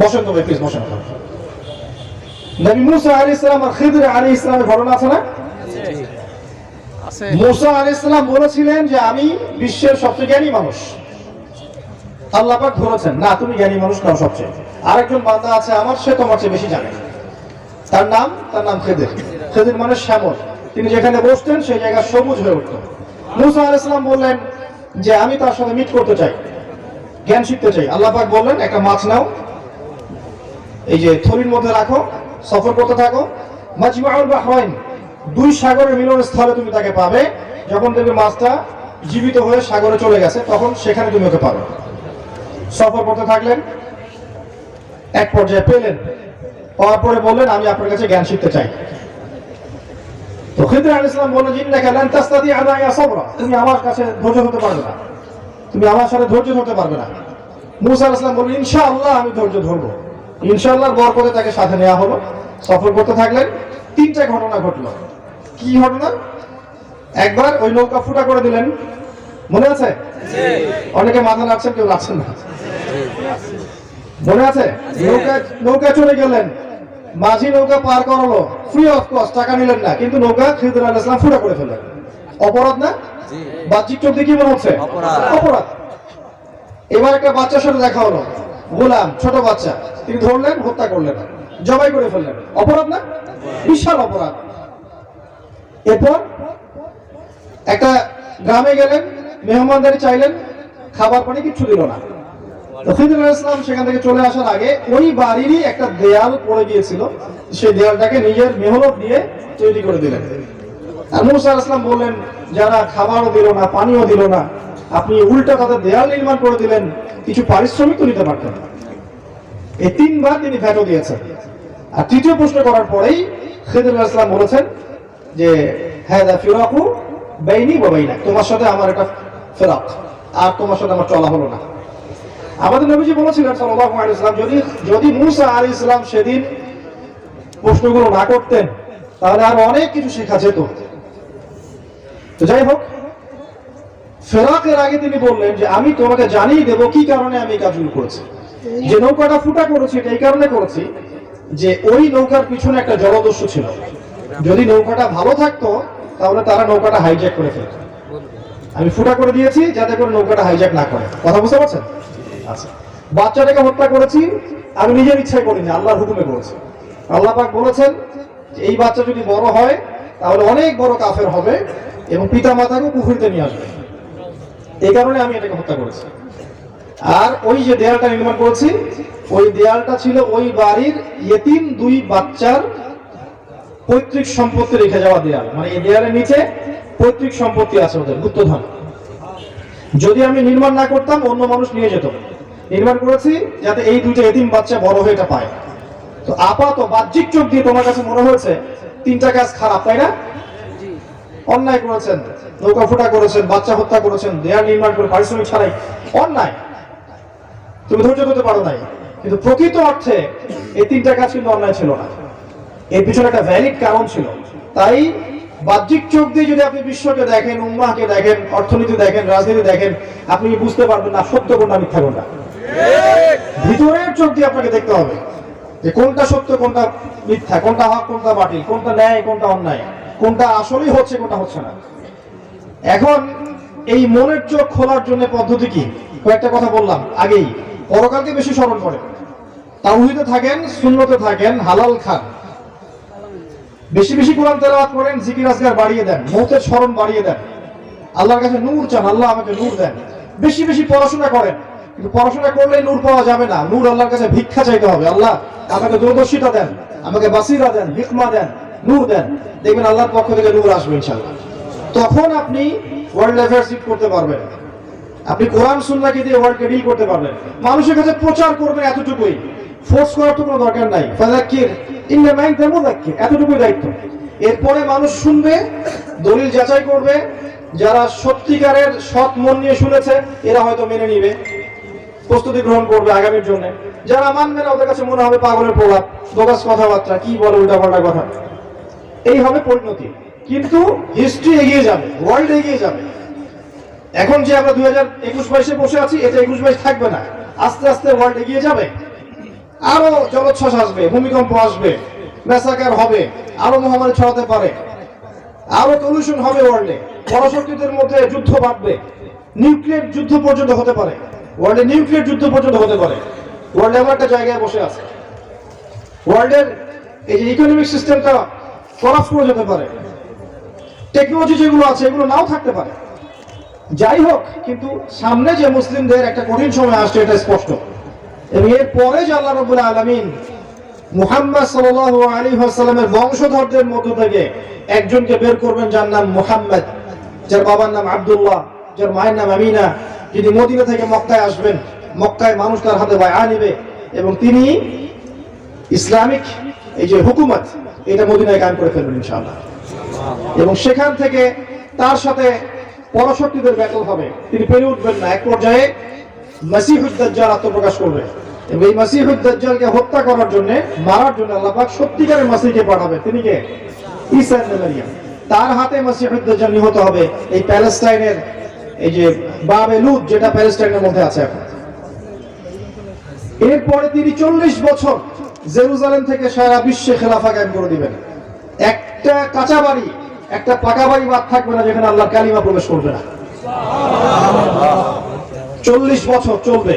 বসেন, তবে প্লিজ বসেন। নবী মুসা আলাইহিস সালাম আর খিজির আলাইহিস সালামের ঘটনা আছে না? মুসা আলাইহিস সালাম বলেছিলেন যে আমি বিশ্বের সবচেয়ে জ্ঞানী মানুষ। আল্লাহ পাক ধরেছেন, না তুমি জ্ঞানী মানুষ নও সবচেয়ে, আরেকজন বান্দা আছে আমার, সে তোমার চেয়ে বেশি জানে। তার নাম খিজির। খিজির মানে শ্যামল। তিনি যেখানে বসতেন সেই জায়গা সবুজ হয়ে উঠত। মুসা আলাইহিস সালাম বললেন যে আমি তার সাথে মিট করতে চাই, জ্ঞান শিখতে চাই। আল্লাহ পাক বললেন একটা মাছ নাও, এই যে থলির মধ্যে রাখো, সফর করতে থাকো। মাজমাউল বাহরাইন, দুই সাগরের মিলন স্থলে তুমি তাকে পাবে। যখন দেখবে মাছটা জীবিত হয়ে সাগরে চলে গেছে, তখন সেখানে তুমি ওকে পাবে। সফর করতে থাকলেন, এক পর্যায়ে পেলেন, পাওয়ার পরে বললেন আমি আপনার কাছে জ্ঞান শিখতে চাই। তো খিদর আলাইহিস সালাম বললেন ইন্নাকা লান তাস্তাতিআ মা'আ সাবরা, তুমি আমার কাছে ধৈর্য ধরতে পারবে না, তুমি আমার সাথে ধৈর্য ধরতে পারবে না। মুসা আলাইহিস সালাম বললেন ইনশাআল্লাহ আমি ধৈর্য ধরবো। ইনশাআল্লাহর বরকতে তাকে সাথে নেওয়া হলো, সফর করতে থাকলেন। তিনটা ঘটনা ঘটলো। কি ঘটনা? একবার ওই নৌকা ফুটা করে দিলেন, মনে আছে? অনেকে মাথা নাড়ছেন, কেউ নাড়ছেন না। মনে আছে? নৌকা চলে গেলেন, মাঝি নৌকা পার করালো, ফ্রি অফ কস্ট, টাকা নিলেন না, কিন্তু নৌকা খিদর আলাইহিস সালাম ফুটা করে ফেললেন। অপরাধ না? বাহ্যিক চোখ দিয়ে কি মনে হচ্ছে? অপরাধ। এবার একটা বাচ্চার সাথে দেখা হলো, গোলাম, ছোট বাচ্চা, তিনি ধরলেন, হত্যা করলেন, জবাই করে ফেললেন। অপরাধ না? বিশাল অপরাধ। এরপর একটা গ্রামে গেলেন, মেহমানদারি চাইলেন, খাবার পানি কিচ্ছু দিল না। খিদর আলাইহিস সালাম সেখান থেকে চলে আসার আগে ওই বাড়িরই একটা দেয়াল পড়ে গিয়েছিল, সেই দেয়ালটাকে নিজের মেহনত দিয়ে তৈরি করে দিলেন। আর মুসা আলাইহিস সালাম বললেন যারা খাবারও দিল না, পানিও দিল না, আপনি উল্টা তাদের দেয়াল নির্মাণ করে দিলেন, কিছু পারিশ্রমিক তো নিতে পারতেন। এই তিনবার তিনি ভেটো দিয়েছেন। আর তৃতীয় প্রশ্ন করার পরেই খিদর আলাইহিস সালাম বলেছেন যে হাদা ফিরাকু বাইনি ওয়া বাইনাক, তোমার সাথে আমার একটা ফিরাক, আর তোমার সাথে আমার চলা হলো না। আমাদের নবীজি বলেছিলেন সাল্লাল্লাহু আলাইহি ওয়াসাল্লাম যদি মুসা আলাইহিস সালাম সেদিন প্রশ্নগুলো না করতেন তাহলে আর অনেক কিছু শেখা যেত। তো যাই হোক, ফেরাকের আগে তিনি বললেন যে আমি তোমাকে জানিয়ে দেব কি কারণে আমি এই কাজগুলো করেছি। যে নৌকাটা ফুটা করেছি এটা এই কারণে করেছি যে ওই নৌকার পিছনে একটা জলদস্যু ছিল। যদি নৌকাটা ভালো থাকতো তাহলে তারা নৌকাটা হাইজ্যাক করে ফেলত। আমি ফুটা করে দিয়েছি যাতে করে নৌকাটা হাইজ্যাক না করে। কথা বুঝতে পারছেন? আচ্ছা, বাচ্চাটাকে হত্যা করেছি আমি নিজের ইচ্ছায় করিনি, আল্লাহর হুকুমে করেছি। আল্লাহ পাক বলেছেন যে এই বাচ্চা যদি বড় হয় তাহলে অনেক বড় কাফের হবে এবং পিতা মাতাকেও কুফরিতে নিয়ে আসবে, এই কারণে আমি এটাকে হত্যা করেছি। আর ওই যে দেয়ালটা নির্মাণ করেছি, ওই দেয়ালটা ছিল ওই বাড়ির ইয়েতিম দুই বাচ্চার পৈতৃক সম্পত্তি রেখে যাওয়া দেয়াল। মানে এই দেয়ালের নিচে পৈতৃক সম্পত্তি আছে ওদের, গুপ্তধন। যদি আমি নির্মাণ না করতাম অন্য মানুষ নিয়ে যেত। নির্মাণ করেছি যাতে এই দুইটা এতিম বাচ্চা বড় হয়ে এটা পায়। তো আপাতত বাহ্যিক চোখ দিয়ে তোমার কাছে মনে হয়েছে তিনটা কাজ খারাপ, তাই না? অন্যায় করেছেন, নৌকা ফুটা করেছেন, বাচ্চা হত্যা করেছেন, দেয়াল নির্মাণ করে পারিশ্রমিক ছাড়াই, অন্যায়। তুমি ধৈর্য ধরতে পারো নাই, কিন্তু প্রকৃত অর্থে এই তিনটা কাজ কিন্তু অন্যায় ছিল না, এর পিছনে একটা ভ্যালিড কারণ ছিল। তাই বাহ্যিক চোখ দিয়ে যদি আপনি বিশ্বকে দেখেন, উম্মাহকে দেখেন, অর্থনীতি দেখেন, রাজনীতি দেখেন, আপনি বুঝতে পারবেন না সত্য কোনটা মিথ্যা কোনটা। ভিতরের চোখ দিয়ে আপনাকে দেখতে হবে যে কোনটা সত্য, কোনটা মিথ্যা, কোনটা হক, কোনটা বাতিল, কোনটা ন্যায়, কোনটা অন্যায়, কোনটা আসলেই হচ্ছে, কোনটা হচ্ছে না। এখন এই মনের চোখ খোলার জন্য পদ্ধতি কি? কয়েকটা কথা বললাম আগেই। পরকালকে বেশি স্মরণ করেন, তাওহীদে থাকেন, সুন্নতে থাকেন, হালাল খান, বেশি বেশি কোরআন তেলাওয়াত করেন, জিকির আজকার বাড়িয়ে দেন, মৌতের স্মরণ বাড়িয়ে দেন, আল্লাহর কাছে নূর চান, আল্লাহ আমাকে নূর দেন। বেশি বেশি পড়াশোনা করেন, কিন্তু পড়াশোনা করলে নূর পাওয়া যাবে না। নূর আল্লাহর কাছে ভিক্ষা চাইতে হবে, আল্লাহ আমাকে দূরদর্শিতা দেন, আমাকে বাসিরা দেন, হিকমা দেন, নূর দেন। দেখবেন আল্লাহর পক্ষ থেকে নূর আসবে ইনশাআল্লাহ। তখন আপনি ওয়ার্ল্ড অ্যাফেয়ার্স লিড করতে পারবেন, আপনি কোরআন সুন্নাহকে দিয়ে ওয়ার্ল্ডকে ডিল করতে পারবেন। মানুষের কাছে প্রচার করবেন, এতটুকুই, ফোর্স করার তো কোনো দরকার নাই। ফাযাক্কির ইন্নামা আনতা মুযাক্কির, এতটুকুই দায়িত্ব। এরপরে মানুষ শুনবে, দলিল যাচাই করবে, যারা সত্যিকারের সৎ মন নিয়ে শুনেছে এরা হয়তো মেনে নিবে, প্রস্তুতি গ্রহণ করবে আগামীর জন্য। যারা মানবে না ওদের কাছে মনে হবে পাগলের প্রভাব, বোগাস কথাবার্তা, কি বলে উল্টাপাল্টা কথা। এই হবে পরিণতি। কিন্তু হিস্ট্রি এগিয়ে যাবে, ওয়ার্ল্ড এগিয়ে যাবে। এখন যে আমরা 2021-22-এ বসে আছি, এটা 21-22 থাকবে না। আস্তে আস্তে ওয়ার্ল্ড এগিয়ে যাবে, আরো জলোচ্ছ্বাস আসবে, ভূমিকম্প আসবে, ম্যাসাকার হবে, আরো মহামারী ছড়াতে পারে, আরো পলিউশন হবে ওয়ার্ল্ডে, পরাশক্তিদের মধ্যে যুদ্ধ বাড়বে, নিউক্লিয়ার যুদ্ধ পর্যন্ত হতে পারে, ওয়ার্ল্ডে নিউক্লিয়ার যুদ্ধ পর্যন্ত হতে পারে। ওয়ার্ল্ড এমন একটা জায়গায় বসে আছে, ওয়ার্ল্ডের এই যে ইকোনমিক সিস্টেমটা করাপ্ট করে যেতে পারে, টেকনোলজি যেগুলো আছে এগুলো নাও থাকতে পারে। যাই হোক, কিন্তু সামনে যে মুসলিমদের একটা কঠিন সময় আসছে এটা স্পষ্ট। এবং এর পরে যে আল্লাহ রাব্বুল আলামিন মুহাম্মদ সাল্লাল্লাহু আলাইহি ওয়াসাল্লামের বংশধরদের মধ্য থেকে একজনকে বের করবেন যার নাম মুহাম্মদ, যার বাবার নাম আব্দুল্লাহ, যার মায়ের নাম আমিনা, যিনি মদিনা থেকে মক্কায় আসবেন, মক্কায় মানুষ তার হাতে বায়আ নিবে এবং তিনি ইসলামিক এই যে হুকুমত এটা মদিনায় কায়েম করে ফেলবেন ইনশাআল্লাহ। এবং সেখান থেকে তার সাথে পরাশক্তিদের ব্যাটল হবে, তিনি পেরে উঠবেন না। এক পর্যায়ে মাসিহুদ দাজ্জাল আত্মপ্রকাশ করবে এবং এই মাসিহুদ দাজ্জালকে হত্যা করার জন্য, মারার জন্য আল্লাহ পাক সত্যিকারের মাসিহকে পাঠাবে। তিনি কে? ঈসা ইবনে মারইয়াম। তার হাতে মাসিহুদ দাজ্জাল নিহত হবে এই প্যালেস্টাইনের এই যে বাবে লুদ, যেটা প্যালেস্টাইনের মধ্যে আছে এখন। এরপরে তিনি 40 বছর জেরুজালেম থেকে সারা বিশ্বে খেলাফা কায়েম করে দিবেন। একটা কাঁচা বাড়ি, একটা পাকা বাড়ি বাদ থাকবে না যেখানে আল্লাহর কালিমা প্রবেশ করবে না। 40 বছর চলবে,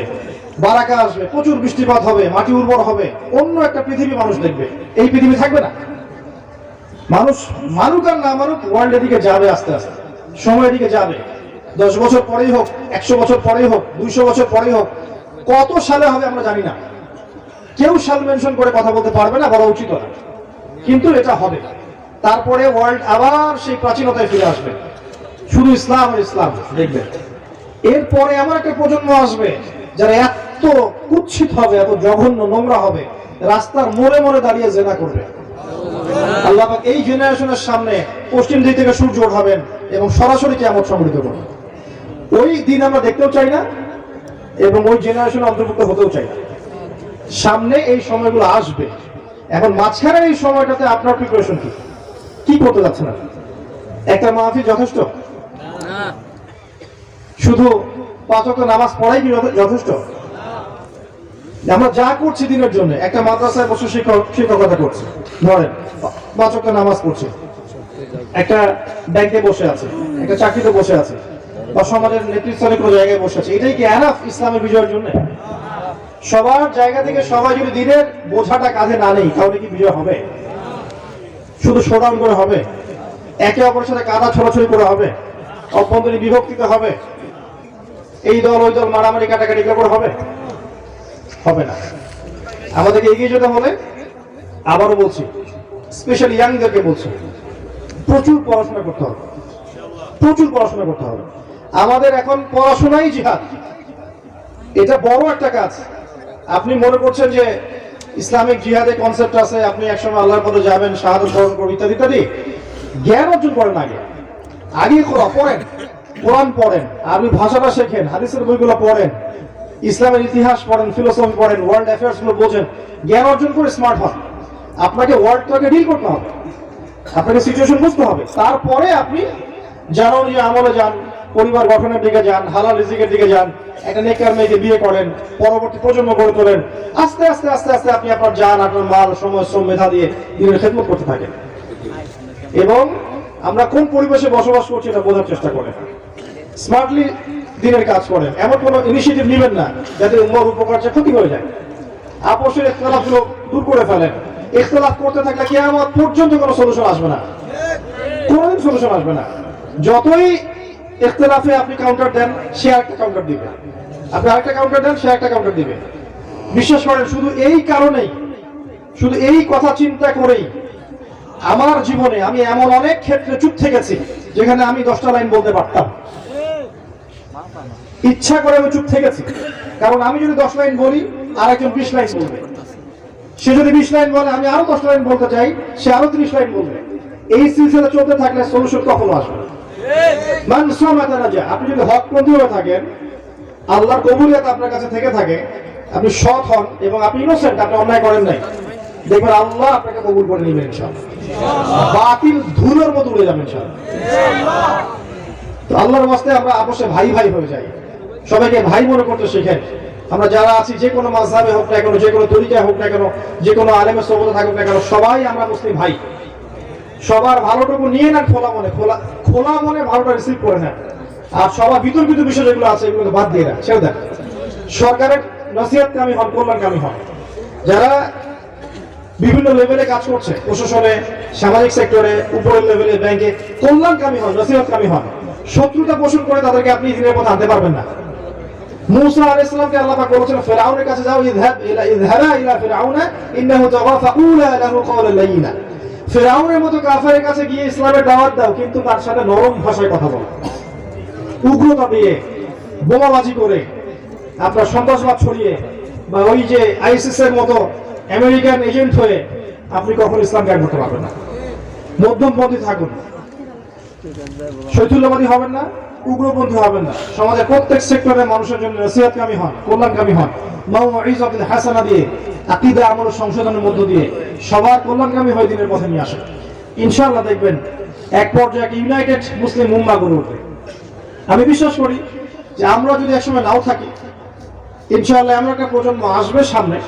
বারাকা আসবে, প্রচুর বৃষ্টিপাত হবে, মাটি উর্বর হবে, অন্য একটা পৃথিবী মানুষ দেখবে। এই পৃথিবী থাকবে না। মানুষ মানুক আর না মানুক, ওয়ার্ল্ডের দিকে যাবে, আস্তে আস্তে সময়ের দিকে যাবে। 10 বছর পরেই হোক, 100 বছর পরেই হোক, 200 বছর পরেই হোক, কত সালে হবে আমরা জানি না। কেউ সাল মেনশন করে কথা বলতে পারবে না, বলা উচিত না, কিন্তু এটা হবে। তারপরে ওয়ার্ল্ড আবার সেই প্রাচীনতায় ফিরে আসবে, শুধু ইসলাম আর ইসলাম দেখবেন। এরপরে আমার একটা প্রজন্ম আসবে যারা এত কুৎসিত হবে, এত জঘন্য নোংরা হবে, রাস্তার মোড়ে মোড়ে দাঁড়িয়ে জেনা করবে। আল্লাহ পাক এই জেনারেশনের সামনে পশ্চিম দিক থেকে সূর্য ওঠাবেন এবং সরাসরি কিয়ামত সংঘটিত করবেন। ওই দিন আমরা দেখতেও চাই না এবং ওই জেনারেশনে অন্তর্ভুক্ত হতেও চাই না। সামনে এই সময়গুলো আসবে। এখন মাঝখানের এই সময়টাতে আপনার প্রিপারেশন কি করতে যাচ্ছেন? একটা মাহফিল যথেষ্ট? শুধু 5 ওয়াক্ত নামাজ পড়াই কি যথেষ্ট? আমরা যা করছি দিনের জন্য, একটা মাদ্রাসায় বসে শিক্ষকতা করছে, ধরেন 5 ওয়াক্ত নামাজ পড়ছে, একটা ব্যাংকে বসে আছে, একটা চাকরিতে বসে আছে, বা সমাজের নেতৃস্থানীয় কোনো জায়গায় বসে আছে, এটাই কি এনাফ ইসলামের বিজয়ের জন্য? সবার জায়গা থেকে সবাই যদি দিনের বোঝাটা কাঁধে না নেই, তাহলে কি বিজয় হবে? শুধু শোডাউন করে হবে? একে অপরের সাথে কাদা ছড়াছড়ি করে হবে? অভ্যন্তরীণ বিভক্তিতে হবে? এই দল ওই দল মারামারি কাটাকাটি করে হবে? হবে না। আমাদেরকে এগিয়ে যেতে হলে, আবারও বলছি, স্পেশালি ইয়াংদেরকে বলছি, প্রচুর পড়াশোনা করতে হবে, প্রচুর পড়াশোনা করতে হবে। আমাদের এখন পড়াশোনাই জিহাদ, এটা বড় একটা কাজ। আপনি মনে করছেন যে ইসলামিক জিহাদে কনসেপ্ট আছে, আপনি একসময় আল্লাহর পথে যাবেন, শাহাদাত বরণ করবেন, ইত্যাদি ইত্যাদি। জ্ঞান অর্জন করেন আগে পড়েন, কোরআন পড়েন, আরবি ভাষাটা শেখেন, হাদিসের বইগুলো পড়েন, ইসলামের ইতিহাস পড়েন, ফিলোসফি পড়েন, ওয়ার্ল্ড অ্যাফেয়ার্স গুলো বোঝেন, জ্ঞান অর্জন করে স্মার্ট হন। আপনাকে ওয়ার্ল্ডটাকে ডিল করতে হবে, আপনাকে সিচুয়েশন বুঝতে হবে। তারপরে আপনি যারা অনুযায়ী আমলে যান, পরিবার গঠনের দিকে যান, হালাল রিজিকের দিকে যান, একটা নেককার মেয়েকে বিয়ে করেন, পরবর্তী প্রজন্ম গড়ে তোলেন। আস্তে আস্তে আস্তে আস্তে আপনি আপনার জান, আপনার মাল, সময়, শ্রম, মেধা দিয়ে দিনের খেদমত করতে থাকেন। এবং আমরা কোন পরিবেশে বসবাস করছি এটা বোঝার চেষ্টা করেন, স্মার্টলি দিনের কাজ করেন। এমন কোনো ইনিশিয়েটিভ নেবেন না যাতে উম্মার উপকার চেয়ে ক্ষতি হয়ে যায়। আপোষের ইখতিলাফগুলো দূর করে ফেলেন। ইখতিলাফ করতে থাকলে কিয়ামত পর্যন্ত কোনো সলিউশন আসবে না, কোনোদিন সলিউশন আসবে না। যতই ইখতিলাফে আপনি কাউন্টার দেন, সে আরেকটা কাউন্টার দিবে, আপনি আরেকটা কাউন্টার দেন, সে একটা কাউন্টার দিবে। বিশ্বাস করেন, শুধু এই কারণেই, শুধু এই কথা চিন্তা করেই আমার জীবনে আমি এমন অনেক ক্ষেত্রে চুপ থেকেছি যেখানে আমি 10টা লাইন বলতে পারতাম, ইচ্ছা করে আমি চুপ থেকেছি। কারণ আমি যদি 10 লাইন বলি, আর একজন 20 লাইন বলবে, সে যদি 20 লাইন বলে, আমি আরো 10 লাইন বলতে চাই, সে আরো 30 লাইন বলবে। এই সিলসিলা চলতে থাকলে সলিউশন কখনো আসবে না। আপনি যদি হকপন্থী হয়ে থাকেন, আল্লাহর কবুলিয়ত আপনার কাছে থেকে থাকে, আপনি সৎ হন এবং আপনি ইনোসেন্ট, আপনি অন্যায় করেন নাই, দেখবেন আল্লাহ আপনাকে কবুল করে নেবেন ইনশাআল্লাহ। বাতিল ধুলোর মতো উড়ে যাবে ইনশাআল্লাহ। তো আল্লাহর ওয়াস্তে আমরা আপোষে ভাই ভাই হয়ে যাই, সবাইকে ভাই মনে করতে শিখেন। আমরা যারা আছি, যে কোনো মাযহাবে হোক না কেন, যে কোনো তরিকায় হোক না কেন, যে কোনো আলেমের সোহবতে থাকুক না কেন, সবাই আমরা মুসলিম ভাই। সবার ভালোটুকু নিয়ে নেন, খোলা মনে ভালোটা রিসিভ করে নেন। আর সবার বিতর্কিত বিষয় যেগুলো আছে এগুলো বাদ দিয়ে দেন, ছেড়ে দেন। সরকারের নসিহতকামী হন, কল্যাণকামী হন। যারা বিভিন্ন লেভেলে কাজ করছে, প্রশাসনে, সামাজিক সেক্টরে, উপরের লেভেলে, ব্যাংকে, কল্যাণকামী হন, নসিহতকামী হন। শত্রুতা পোষণ করে তাদেরকে আপনি দিনের পথে আনতে পারবেন না। মূসা আলাইহিস সালামকে আল্লাহ পাক বলেছেন, ফিরআউনের কাছে যাও, ইযহাবা ইলা ফিরআউনা ইন্নাহু তাগা ফাকুলা লাহু কওলান লাইয়িনা। ফিরআউনের মতো কাফেরের কাছে গিয়ে ইসলামের দাওয়াত দাও, কিন্তু তার সাথে নরম ভাষায় কথা বলো। উগ্রতা দিয়ে, বোমাবাজি করে, আপনার সন্ত্রাসবাদ ছড়িয়ে, বা ওই যে আইএসএস এর মতো আমেরিকান এজেন্ট হয়ে আপনি কখনো ইসলাম কায়েম করতে পারবেন না। মধ্যমপন্থী থাকুন, শৈথুল্যবাদী হবেন না, উগ্রপন্থী হবেন না, সমাজের প্রত্যেক সেক্টরে মানুষের জন্য নসিহতকামী হন, কল্যাণকামী হন, মাউইযাতুল হাসানা দিয়ে, আকীদা আমল সংশোধনের মধ্য দিয়ে সবার কল্যাণকামী হয়ে দিনের পথে নিয়ে আসেন। ইনশাআল্লাহ দেখবেন এক পর্যায়ে একটা ইউনাইটেড মুসলিম উম্মাহ গড়ে উঠবে। আমি বিশ্বাস করি যে আমরা যদি একসময় নাও থাকি, ইনশাআল্লাহ এমন একটা প্রজন্ম আসবে সামনে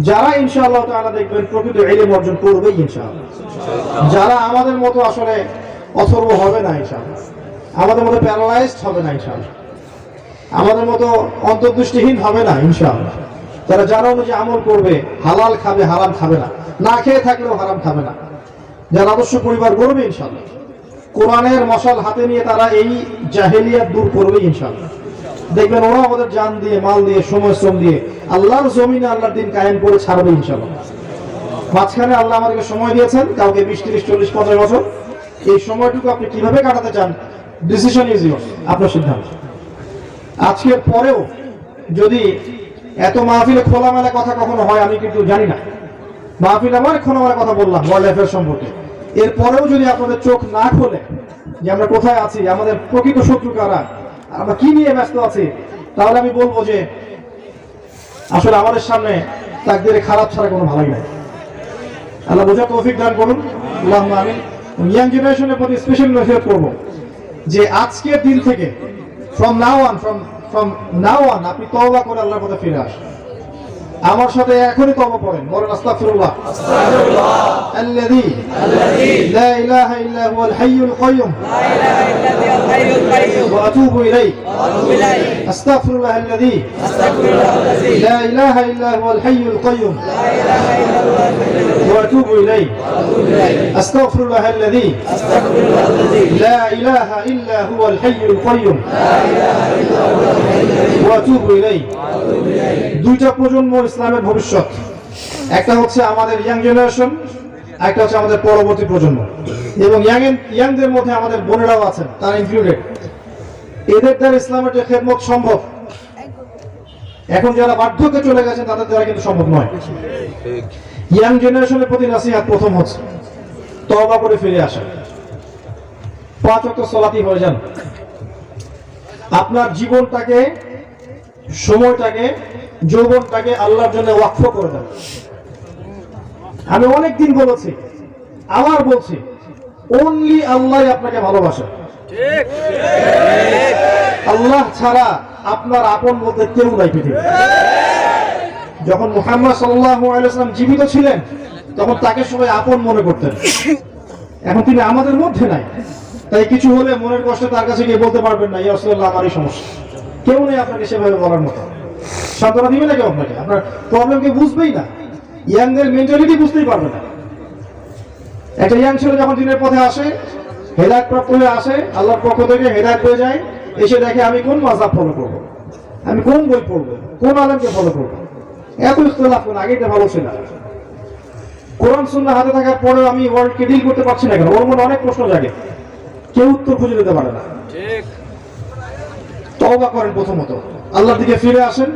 যারা ইনশাআল্লাহ তাআলা দেখবেন প্রকৃত ইলম অর্জন করবেই ইনশাআল্লাহ। যারা আমাদের মতো আসলে অথর্ব হবে না ইনশাআল্লাহ, আমাদের মতো প্যারালাইজড হবে না ইনশাআল্লাহ, আমাদের মতো অন্তর্দৃষ্টিহীন হবে না ইনশাআল্লাহ। যারা যারা অনুযায়ী আমল করবে, হালাল খাবে, হারাম খাবে না, না খেয়ে থাকলেও হারাম খাবে না, যারা আদর্শ পরিবার গড়বে ইনশাআল্লাহ, কোরআনের মশাল হাতে নিয়ে তারা এই জাহেলিয়াত দূর করবে ইনশাআল্লাহ। দেখবেন ওরা আমাদের জান দিয়ে, মাল দিয়ে, সময় শ্রম দিয়ে আল্লাহর জমিনে আল্লাহর দিন কায়েম করে ছাড়বে ইনশাআল্লাহ। মাঝখানে আল্লাহ আমাদেরকে সময় দিয়েছেন, কাউকে 20, 30, 40, 50 বছর। এই সময়টুকু আপনি কিভাবে কাটাতে চান, ডিসিশন ইজ ইয়োর, আপনার সিদ্ধান্ত। আজকের পরেও যদি এত মাহফিলে খোলামেলা কথা কখনো হয় আমি কিন্তু জানি না, মাহফিলে আমার খোলামেলা কথা বললাম ওয়ার্ল্ড অ্যাফেয়ার্স সম্পর্কে, এরপরেও যদি আপনাদের চোখ না খোলে যে আমরা কোথায় আছি, আমাদের প্রকৃত শত্রু কারা, আমরা কি নিয়ে ব্যস্ত আছি, তাহলে আমি বলবো যে আসলে আমাদের সামনে তাকদীরে খারাপ ছাড়া কোনো ভালোই নাই। আল্লাহ বোঝার তৌফিক দান করুন, আল্লাহুম্মা আমিন। ইয়াং জেনারেশনের প্রতি স্পেশাল নসিহত করব যে আজকের দিন থেকে from now on আপনি তওবা করে আল্লাহর পথে ফিরে আসুন। আমার সাথে এখনই তওবা পড়েন, বলেন আস্তাগফিরুল্লাহ আল্লাযী লা ইলাহা ইল্লা হুয়াল হাইয়ুল কাইয়্যুম ওয়া আতুবু ইলাইহি আস্তাগফিরুল্লাহ আল্লাযী লা ইলাহা ইল্লা হুয়াল হাইয়ুল কাইয়্যুম ওয়া আতুবু ইলাইহি আস্তাগফিরুল্লাহ আল্লাযী লা ইলাহা ইল্লা হুয়াল হাইয়ুল কাইয়্যুম ওয়া আতুবু ইলাইহি। দুইটা প্রজন্ম ইসলামের ভবিষ্যৎ, একটা হচ্ছে আমাদের ইয়াং জেনারেশন, একটা হচ্ছে আমাদের পরবর্তী প্রজন্ম। এবং ইয়াংদের মধ্যে আমাদের বোনেরাও আছেন, তারা ইনক্লুডেড। এদের দ্বারা ইসলামের যে খেদমত সম্ভব, এখন যারা বার্ধক্যে চলে গেছেন তাদের দ্বারা কিন্তু সম্ভব নয়। ইয়াং জেনারেশনের প্রতি নসিহত প্রথম হচ্ছে তওবা করে ফিরে আসা, 5 ওয়াক্ত সালাতি হয়ে যান, আপনার জীবনটাকে, সময়টাকে, যৌবনটাকে আল্লাহর জন্য ওয়াকফ করে দেন। আমি অনেকদিন বলেছি, আবার বলছি, অনলি আল্লাহ আপনাকে ভালোবাসে। আল্লাহ ছাড়া আপনার আপন বলতে কেউ নাই পৃথিবীতে। যখন মুহাম্মদ সাল্লাল্লাহু আলাইহি ওয়াসাল্লাম জীবিত ছিলেন তখন তাকে সবাই আপন মনে করতেন, এখন তিনি আমাদের মধ্যে নাই, তাই কিছু হলে মনের কষ্টে তার কাছে গিয়ে বলতে পারবেন না, ইয়া রাসূলুল্লাহ আমারই সমস্যা। কেউ নেই আপনাকে সেভাবে বলার মতো, সান্ত্বনা দিবে না কেউ আপনাকে, আপনার প্রবলেমকে বুঝবেই না, ইয়াংদের মেন্টালিটি বুঝতেই পারবে না। একটা ইয়াং ছেলে যখন দিনের পথে আসে, হেদায়েত প্রাপ্ত হয়ে আসে, আল্লাহর পক্ষ থেকে হেদায়েত পেয়ে যায়, এসে দেখে আমি কোন মাযহাব ফলো করবো, আমি কোন বই পড়বো, কোন আলেমকে ফলো করবো, এত ইখতিলাফ কোন, আগে এটা ভালো ছিল। কোরআন সুন্নাহ হাতে থাকার পরেও আমি ওয়ার্ল্ডকে ডিল করতে পারছি না কেন, ওর মনে অনেক প্রশ্ন জাগে, কেউ উত্তর খুঁজে দিতে পারে না। তওবা করেন, প্রথমত আল্লাহর দিকে ফিরে আসেন,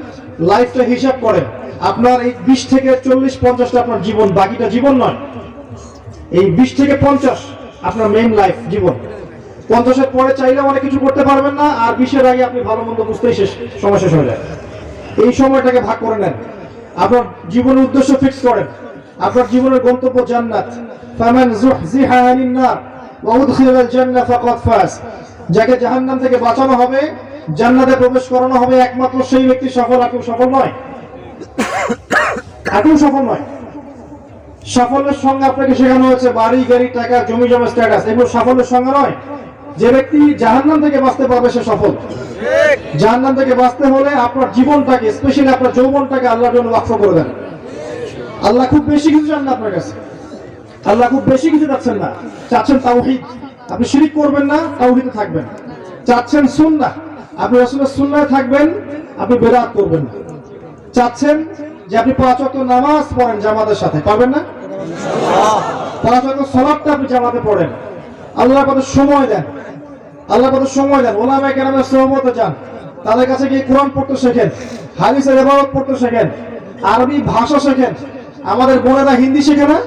লাইফটা হিসাব করেন। আপনার এই 20 থেকে 40, 50টা আপনার জীবন, বাকিটা জীবন নয়। এই 20 থেকে 50 আপনার মেইন লাইফ জীবন। 50-এর পরে চাইলে অনেক কিছু করতে পারবেন না, আর 20-এর আগে আপনি ভালো মন্দ বুঝতেই সময় শেষ হয়ে যায়। এই সময়টাকে ভাগ করে নেন, আপনার জীবনের উদ্দেশ্য ফিক্স করেন। আপনার জীবনের গন্তব্য জান্নাত। ফামান যুহজিহা আনিন নার ওয়া উদখিলাল জান্নাহ ফাকাদ ফাজ। যাকে জাহান্নাম থেকে বাঁচানো হবে, জান্নাতে প্রবেশ করানো হবে, একমাত্র সেই ব্যক্তি সফল, আর কেউ সফল নয়, আর কেউ সফল নয়। সাফল্যের সঙ্গে আপনাকে শেখানো হয়েছে বাড়ি, গাড়ি, টাকা, জমি জমা, স্ট্যাটাস, এগুলো সাফল্যের সঙ্গে নয়। যে ব্যক্তি জাহান্নাম থেকে বাঁচতে পারবে সে সফল। জাহান্নাম থেকে বাঁচতে হলে আপনার জীবনটাকে, স্পেশালি আপনার যৌবনটাকে আল্লাহর জন্য ওয়াকফ করে দেন। আল্লাহ খুব বেশি কিছু চান না আপনার কাছে, আল্লাহ খুব বেশি কিছু চাচ্ছেন না। চাচ্ছেন তাওহীদ, আপনি শিরক করবেন না, তাওহীদে থাকবেন। চাচ্ছেন সুন্নাহ, আপনি রাসূলের সুন্নাহে থাকবেন, আপনি বেদাত করবেন না। চাচ্ছেন যে আপনি 5 ওয়াক্ত নামাজ পড়েন জামাতের সাথে, পারবেন না? 5 ওয়াক্ত সালাতটা আপনি জামাতে পড়েন, আল্লাহর পথে সময় দেন, আল্লাহ কত সময় দেন, ওলামায়ে কেরামের সোহবতে যান, তাদের কাছে গিয়ে কোরআন পড়তে শেখেন, হাদিসের ইবাদত পড়তে শেখেন, আরবি ভাষা শেখেন। আমাদের বোনেরা হিন্দি শেখে না?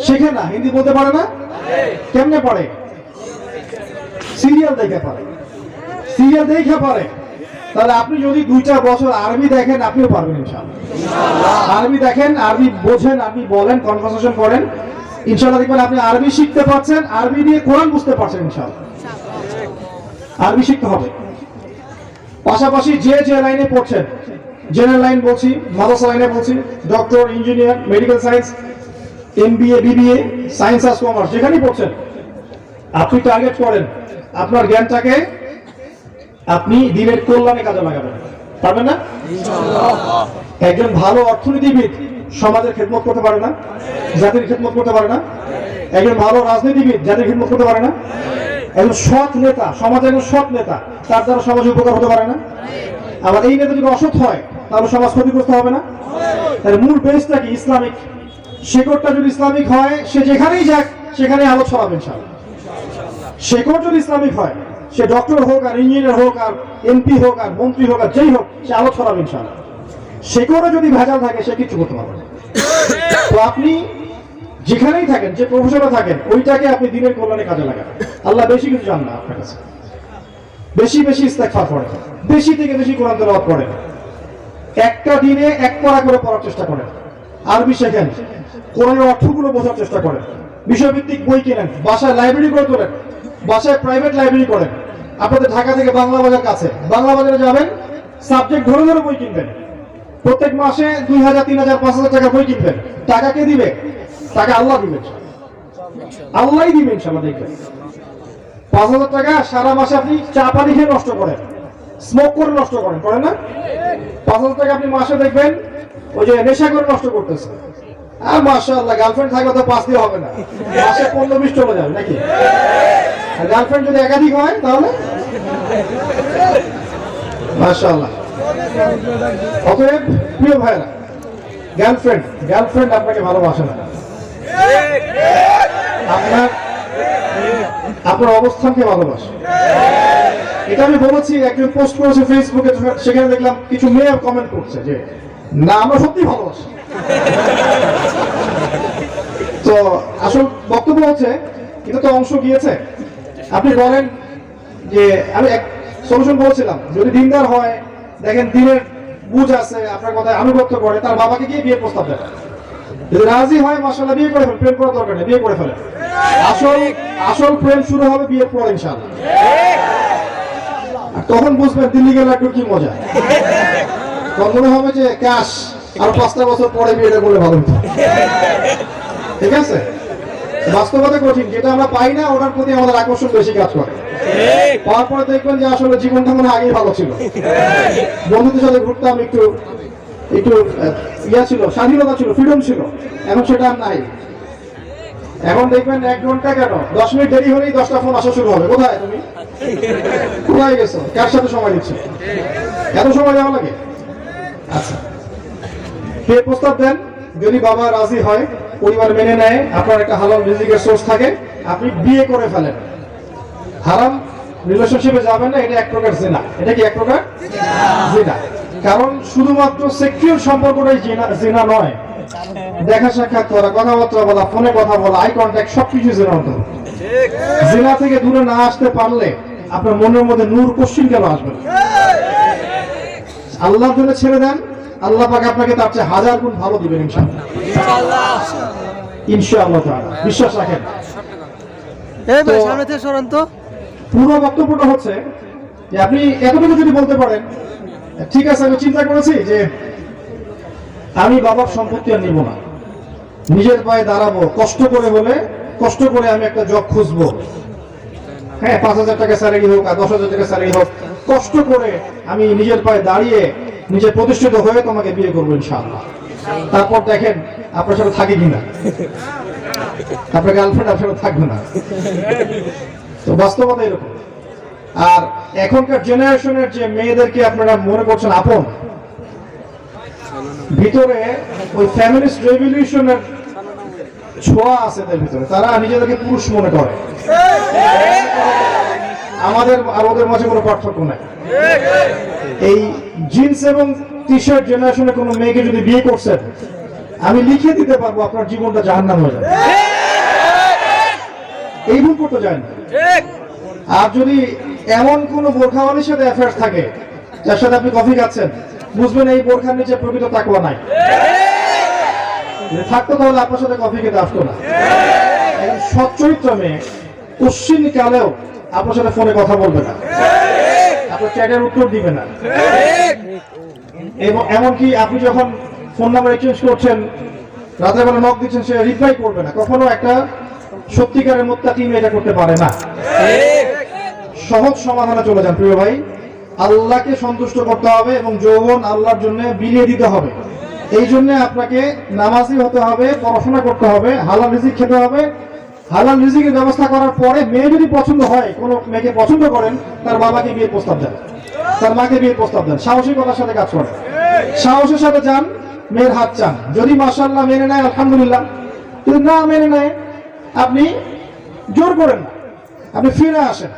শেখে না? হিন্দি বলতে পারে না? কেমনে পারে? সিরিয়াল দেখে পারে, সিরিয়াল দেখে পারে। তাহলে আপনি যদি 2টা বছর আরবি দেখেন, আপনিও পারবেন ইনশাআল্লাহ। আরবি দেখেন, আরবি বোঝেন, আরবি বলেন, কনভারসেশন করেন, ইনশাআল্লাহ দেখবেন আপনি আরবি শিখতে পারছেন, আরবি দিয়ে কোরআন বুঝতে পারছেন ইনশাআল্লাহ। আরবি শিখতে হবে। পাশাপাশি যে যে লাইনে পড়ছেন, জেনারেল লাইন বলছি, মাদ্রাসা লাইনে বলছি, doctor, engineer, medical science, MBA, BBA, science আর কমার্স, যেখানেই পড়ছেন, আপনি টার্গেট করেন আপনার জ্ঞানটাকে আপনি দিনের কল্যাণে কাজে লাগাবেন। পারবেন না? একজন ভালো অর্থনীতিবিদ সমাজের খেদমত করতে পারে না? জাতির খেদমত করতে পারে না? একজন ভালো রাজনীতিবিদ জাতির খেদমত করতে পারে না? একজন সৎ নেতা, সমাজের একজন সৎ নেতা, তার দ্বারা সমাজের উপকার হতে পারে না? আবার এই নেতা যদি অসৎ হয়, তাহলে সমাজ ক্ষতিগ্রস্ত হবে না? তাহলে মূল বেসটা কি? ইসলামিক। শেকড়টা যদি ইসলামিক হয়, সে যেখানেই যাক সেখানেই আলো ছড়াবে ইনশাআল্লাহ। শেকড় যদি ইসলামিক হয়, সে ডক্টর হোক আর ইঞ্জিনিয়ার হোক আর এমপি হোক আর মন্ত্রী হোক আর যেই হোক, সে আলো ছড়াবে ইনশাআল্লাহ। শেকড়ে যদি ভেজাল থাকে, সে কিছু করতে পারবে না। তো আপনি যেখানেই থাকেন, যে প্রফেশনে থাকেন, ওইটাকে আপনি দিনের কল্যাণে কাজে লাগাবেন। আল্লাহ বেশি কিছু চান না আপনার কাছে। বেশি বেশি ইস্তেগফার করেন, বেশি থেকে বেশি কোরআন তেলাওয়াত করেন, একটা দিনে 1 পারা করে পড়ার চেষ্টা করেন, আরবি শেখেন, কোরআনের অর্থগুলো বোঝার চেষ্টা করেন, বিষয়ভিত্তিক বই কিনেন, বাসায় লাইব্রেরি করে তোলেন, বাসায় প্রাইভেট লাইব্রেরি করেন। আপনাদের ঢাকা থেকে বাংলা বাজার কাছে, বাংলা বাজারে যাবেন, সাবজেক্ট ধরে ধরে বই কিনবেন। প্রত্যেক মাসে 2000, 3000, 5000 টাকা বই কিনবেন। টাকা কে দিবে? টাকা আল্লাহ দিবেন, আল্লাহই দিবেন ইনশাআল্লাহ। দেখবেন 5000 টাকা সারা মাসে আপনি চা পানি খেয়ে নষ্ট করেন, স্মোক করে নষ্ট করেন, করেন না? 5000 টাকা আপনি মাসে দেখবেন ওই যে নেশা করে নষ্ট করতেছে। আর মাশাআল্লাহ, গার্লফ্রেন্ড থাকলে তো 5 দিয়ে হবে না, মাসে 15-20 চলে যাবে নাকি? আর গার্লফ্রেন্ড যদি একাধিক হয় তাহলে মাশাআল্লাহ। অতএব প্রিয় ভাইরা, গার্লফ্রেন্ড আপনাকে ভালোবাসে না, আপনার অবস্থানকে ভালোবাসে। এটা আমি বলেছি, একজন পোস্ট করেছে ফেসবুকে, সেখানে দেখলাম কিছু মেয়ে কমেন্ট করছে যে না, আমরা সত্যি ভালোবাসি। তো আসল বক্তব্য হচ্ছে, এটা তো অংশ গিয়েছে। আপনি বলেন যে আমি এক সলিউশন বলেছিলাম, যদি দিনদার হয়, দেখেন দিনের বুঝ আছে, আপনার কথায় আনুগত্য করে, তার বাবাকে গিয়ে বিয়ের প্রস্তাব দেন। যদি রাজি হয়, মাশাআল্লাহ, বিয়ে করে ফেলেন, প্রেম করার দরকার নেই, বিয়ে করে ফেলেন। আসল প্রেম শুরু হবে বিয়ের পর ইনশাআল্লাহ। তখন বুঝবেন দিল্লি গেলে একটু কি মজা। তখন মনে হবে যে ক্যাশ আর 5টা বছর পরে বিয়েটা করলে ভালো হতো। ঠিক আছে? বাস্তবতা কঠিন, যেটা আমরা পাই না ওটার প্রতি আমাদের আকর্ষণ বেশি কাজ করে। পাওয়ার পরে দেখবেন যে আসলে জীবনটা মনে হয় আগেই ভালো ছিল, বন্ধুদের সাথে ঘুরতাম, একটু ইয়া ছিল, স্বাধীনতা ছিল, ফ্রিডম ছিল। এখন সেটা আর নাই। এখন দেখবেন 1 ঘন্টা কেন, 10 মিনিট দেরি হলেই 10টা ফোন আসা শুরু হবে। কোথায় তুমি? কোথায় গেছো? কার সাথে সময় দিচ্ছ? এত সময় দেওয়া লাগে? আচ্ছা, কে প্রস্তাব দেন, যদি বাবা রাজি হয়, পরিবার মেনে নেয়, আপনার একটা হালাল রিজিকের সোর্স থাকে, আপনি বিয়ে করে ফেলেন। হারাম রিলেশনশিপে যাবেন না, এটা এক প্রকার জিনা। এটা কি এক প্রকার জিনা? কারণ শুধুমাত্র সেক্সুয়াল সম্পর্কটাই জিনা নয়, দেখা সাক্ষাৎ করা, কথাবার্তা বলা, ফোনে কথা বলা, আই কন্ট্যাক্ট, সবকিছু জিনার মতো। জিনা থেকে দূরে না আসতে পারলে আপনার মনের মধ্যে নূর কোশ্চিন কেন আসবে? আল্লাহর জন্য ছেড়ে দেন, আল্লাহ পাক আপনাকে তার চেয়ে 1000 গুণ ভালো দিবেন ইনশাআল্লাহ। ইনশাআল্লাহ তাআলা বিশ্বাস রাখেন। সামনে থেকে সরান তো। পুরো বক্তব্যটা হচ্ছে যে আপনি এতটুকু যদি বলতে পারেন, ঠিক আছে, আমি চিন্তা করেছি যে আমি বাবার সম্পত্তি আর নিব না, নিজের পায়ে দাঁড়াবো, কষ্ট করে হলে কষ্ট করে আমি একটা জব খুঁজবো। হ্যাঁ, 5000 টাকা স্যালারি হোক আর 10,000 টাকা স্যালারি হোক, কষ্ট করে আমি নিজের পায়ে দাঁড়িয়ে নিজে প্রতিষ্ঠিত হয়ে তোমাকে বিয়ে করবো ইনশাআল্লাহ। তারপর দেখেন আপনার সাথে থাকে কিনা, আপনার গার্লফ্রেন্ড আপনার সাথে থাকবে না। তো বাস্তবতা এরকম। আর এখনকার জেনারেশনের যে মেয়েদেরকে আপনারা মনে করছেন আপন, ভিতরে ওই ফ্যামিলিস্ট রেভলিউশনের ছোঁয়া আছে তার ভিতরে। তারা নিজেদেরকে পুরুষ মনে করে, আমাদের আর ওদের মাঝে কোনো পার্থক্য নাই। এই জিন্স এবং টি শার্ট জেনারেশনে কোনো মেয়েকে যদি বিয়ে করছেন, আমি লিখে দিতে পারবো আপনার জীবনটা জাহান্নাম হয়ে যাবে। এই ভুল করতে যায় না। আর যদি এমন কোন বোরখাওয়ালির সাথে অ্যাফেয়ার্স থাকে যার সাথে আপনি কফি খাচ্ছেন, বুঝবেন এই বোরখার নিচে প্রকৃত তাকওয়া নাই। যদি থাকতো তাহলে আপনার সাথে কফি খেতে আসতো না। সচ্চরিত্র মেয়ে কোশ্চিন কালেও আপনার সাথে ফোনে কথা বলবে না, আপনার চ্যাটের উত্তর দিবে না। এবং এমনকি আপনি যখন ফোন নাম্বার এক্সচেঞ্জ করছেন, রাতের বেলা নক দিচ্ছেন, সে রিপ্লাই করবে না। কখনো একটা সত্যিকারের মুত্তাকি মেয়ে এটা করতে পারে না। সহজ সমাধানে চলে যান প্রিয় ভাই। আল্লাহকে সন্তুষ্ট করতে হবে এবং যৌবন আল্লাহর জন্য বিলিয়ে দিতে হবে। এই জন্য আপনাকে নামাজি হতে হবে, পড়াশোনা করতে হবে, হালাল রিজিক খেতে হবে। হালাল রিজিকের ব্যবস্থা করার পরে মেয়ে যদি পছন্দ হয়, কোনো মেয়েকে পছন্দ করেন, তার বাবাকে বিয়ের প্রস্তাব দেন, তার মাকে বিয়ের প্রস্তাব দেন। সাহসিকতার সাথে কাজ করেন, সাহসের সাথে যান, মেয়ের হাত চান। যদি মাশাআল্লাহ মেনে নেয় আলহামদুলিল্লাহ, যদি না মেনে নেয় আপনি জোর করেন না, আপনি ফিরে আসেন।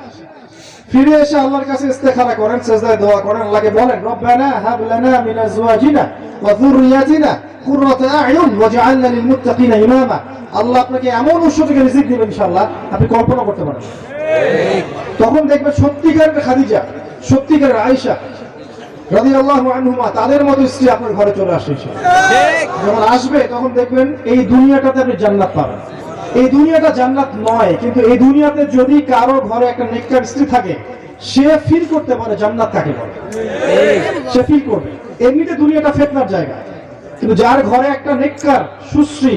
ফিরে এসে আল্লাহর কাছে ইস্তেখারা করেন, সিজদায় দোয়া করেন, আল্লাহকে বলেন রব্বানা হাব লানা মিন আজওয়াজিনা ওয়া যুররিয়াতিনা কুররাতা আ'য়ুন ওয়াজআলনা লিল মুত্তাকিনা ইমামা। আল্লাহ আপনাকে এমন উৎস থেকে রিজিক দিবেন ইনশাআল্লাহ আপনি কল্পনা করতে পারেন। তখন দেখবেন সত্যিকারের খাদিজা, সত্যিকারের আয়েশা রাদিয়াল্লাহু আনহুমা, তাদের মতো স্ত্রী আপনার ঘরে চলে আসছে ইনশাআল্লাহ। যখন আসবে তখন দেখবেন এই দুনিয়াটাতে আপনি জান্নাত পাবেন। এই দুনিয়াটা জান্নাত নয়, কিন্তু এই দুনিয়াতে যদি কারো ঘরে একটা নেককার স্ত্রী থাকে, সে ফিল করতে পারে জান্নাত কাকে বলে, সে ফিল করবে। এমনিতে দুনিয়াটা ফিতনার জায়গা, কিন্তু যার ঘরে একটা নেককার সুশ্রী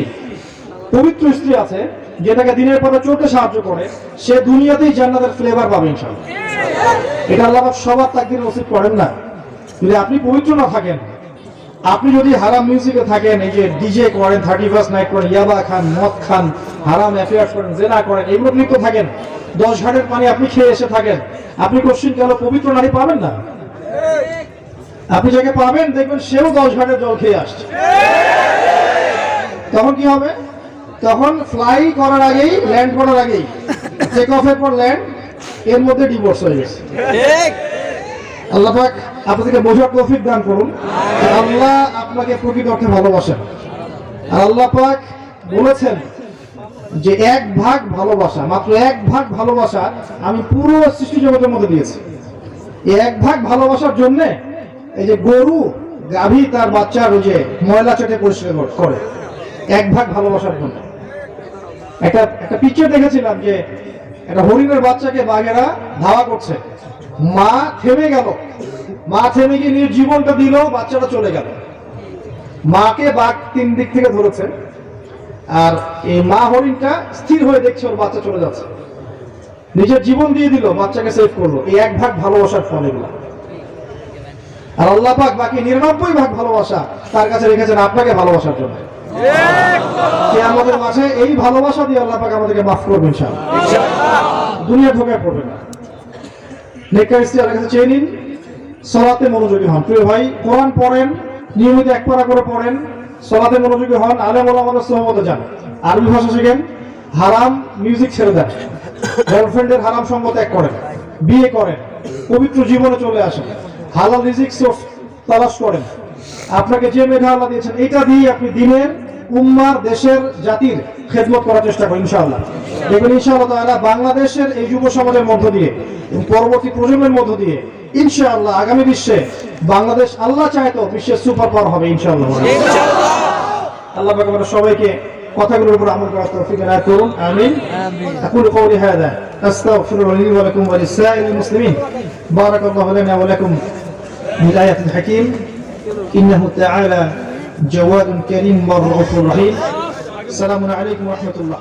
পবিত্র স্ত্রী আছে, যেটাকে দিনের পথে চলতে সাহায্য করে, সে দুনিয়াতেই জান্নাতের ফ্লেভার পাবে ইনশাআল্লাহ। এটা আল্লাহ পাক সবার তাকদীর নসিব করেন না। যদি আপনি পবিত্র না থাকেন, আপনি যদি হারাম মিউজিকে থাকেন, এই যে ডিজে করেন, 31st নাইট করেন, ইয়াবা খান, মদ খান, হারাম অ্যাফেয়ার্স করেন, জেনা করেন, এগুলো লিপ্ত থাকেন, 10 ঘাটের পানি আপনি খেয়ে এসে থাকেন, আপনি কোশ্চিন কেন পবিত্র নারী পাবেন না। আপনি যাকে পাবেন দেখবেন সেও 10 ঘাটের জল খেয়ে আসছে। তখন কি হবে? তখন ফ্লাই করার আগেই, ল্যান্ড করার আগেই, টেক অফের পর ল্যান্ড, এর মধ্যে ডিভোর্স হয়ে গেছে। আল্লাহ পাক আপনাদেরকে বোঝার তৌফিক দান করুন। আল্লাহ আপনাকে প্রকৃত অর্থে ভালোবাসেন। আর আল্লাহ পাক বলেছেন যে 1 ভাগ ভালোবাসা, মাত্র 1 ভাগ ভালোবাসা আমি পুরো সৃষ্টি জগতের মধ্যে দিয়েছি। এই 1 ভাগ ভালোবাসার জন্য এই যে গরু, গাভী তার বাচ্চার ওই যে ময়লা চেটে পরিষ্কার করে, 1 ভাগ ভালোবাসার জন্য। একটা পিকচার দেখেছিলাম যে একটা হরিণের বাচ্চাকে বাঘেরা ধাওয়া করছে, মা থেমে গেল, মা থেমে গিয়ে নিজের জীবনটা দিল, বাচ্চাটা চলে গেল। মাকে বাঘ 3 দিক থেকে ধরেছে, আর এই মা হরিণটা স্থির হয়ে দেখছে ওর বাচ্চা চলে যাচ্ছে, নিজের জীবন দিয়ে দিল, বাচ্চাকে সেভ করলো। এই 1 ভাগ ভালোবাসার ফল এগুলা। আর আল্লাহ পাক বাকি 99 ভাগ ভালোবাসা তার কাছে রেখেছেন আপনাকে ভালোবাসার জন্য। কিয়ামতের মাঝে এই ভালোবাসা দিয়ে আল্লাহ পাক আমাদেরকে মাফ করবেন ইনশাআল্লাহ। দুনিয়া ধোঁকায় পড়বে না। নেককার স্ত্রী আল্লাহর কাছে চেয়ে নিন, সালাতে মনোযোগী হন। প্রিয় ভাই, কোরআন পড়েন, নিয়মিত 1 পারা করে পড়েন, সালাতে মনোযোগী হন, আলেম ওলামাদের সোহবতে যান, আরবি ভাষা শিখেন, হারাম মিউজিক ছেড়ে দেন, গার্লফ্রেন্ডের হারাম সঙ্গ ত্যাগ করেন, বিয়ে করেন, পবিত্র জীবনে চলে আসেন, হালাল রিজিক সোর্স তালাশ করেন। আপনাকে যে মেধা আল্লাহ দিয়েছেন, এটা দিয়ে আপনি দিনের, উম্মার, দেশের, জাতির খেদমত করার চেষ্টা করেন ইনশাআল্লাহ। দেখবেন ইনশাআল্লাহ তাআলা বাংলাদেশের এই যুব সমাজের মধ্য দিয়ে এবং পরবর্তী প্রজন্মের মধ্য দিয়ে ইনশাআল্লাহ আগামী বিশ্বে বাংলাদেশ, আল্লাহ চায় তো বিশ্বের সুপার পাওয়ার হবে ইনশাআল্লাহ। আল্লাহ পাক আমাদের সবাইকে কথাগুলোর উপর আমল করার তৌফিক এনায়েত করুন। আমিন। আকুলু কওলি হাযা আস্তাগফিরুল্লাহ লি ওয়া লাকুম ওয়া লিসাইরিল মুসলিমিন। বারাকাল্লাহু লানা ওয়া লাকুম বিল আয়াতিল হাকীম। ইন্নাহু তাআলা জাওয়াদুন কারীম ওয়া রাউফুর রহিম। আসসালামু আলাইকুম ওয়া রাহমাতুল্লাহ।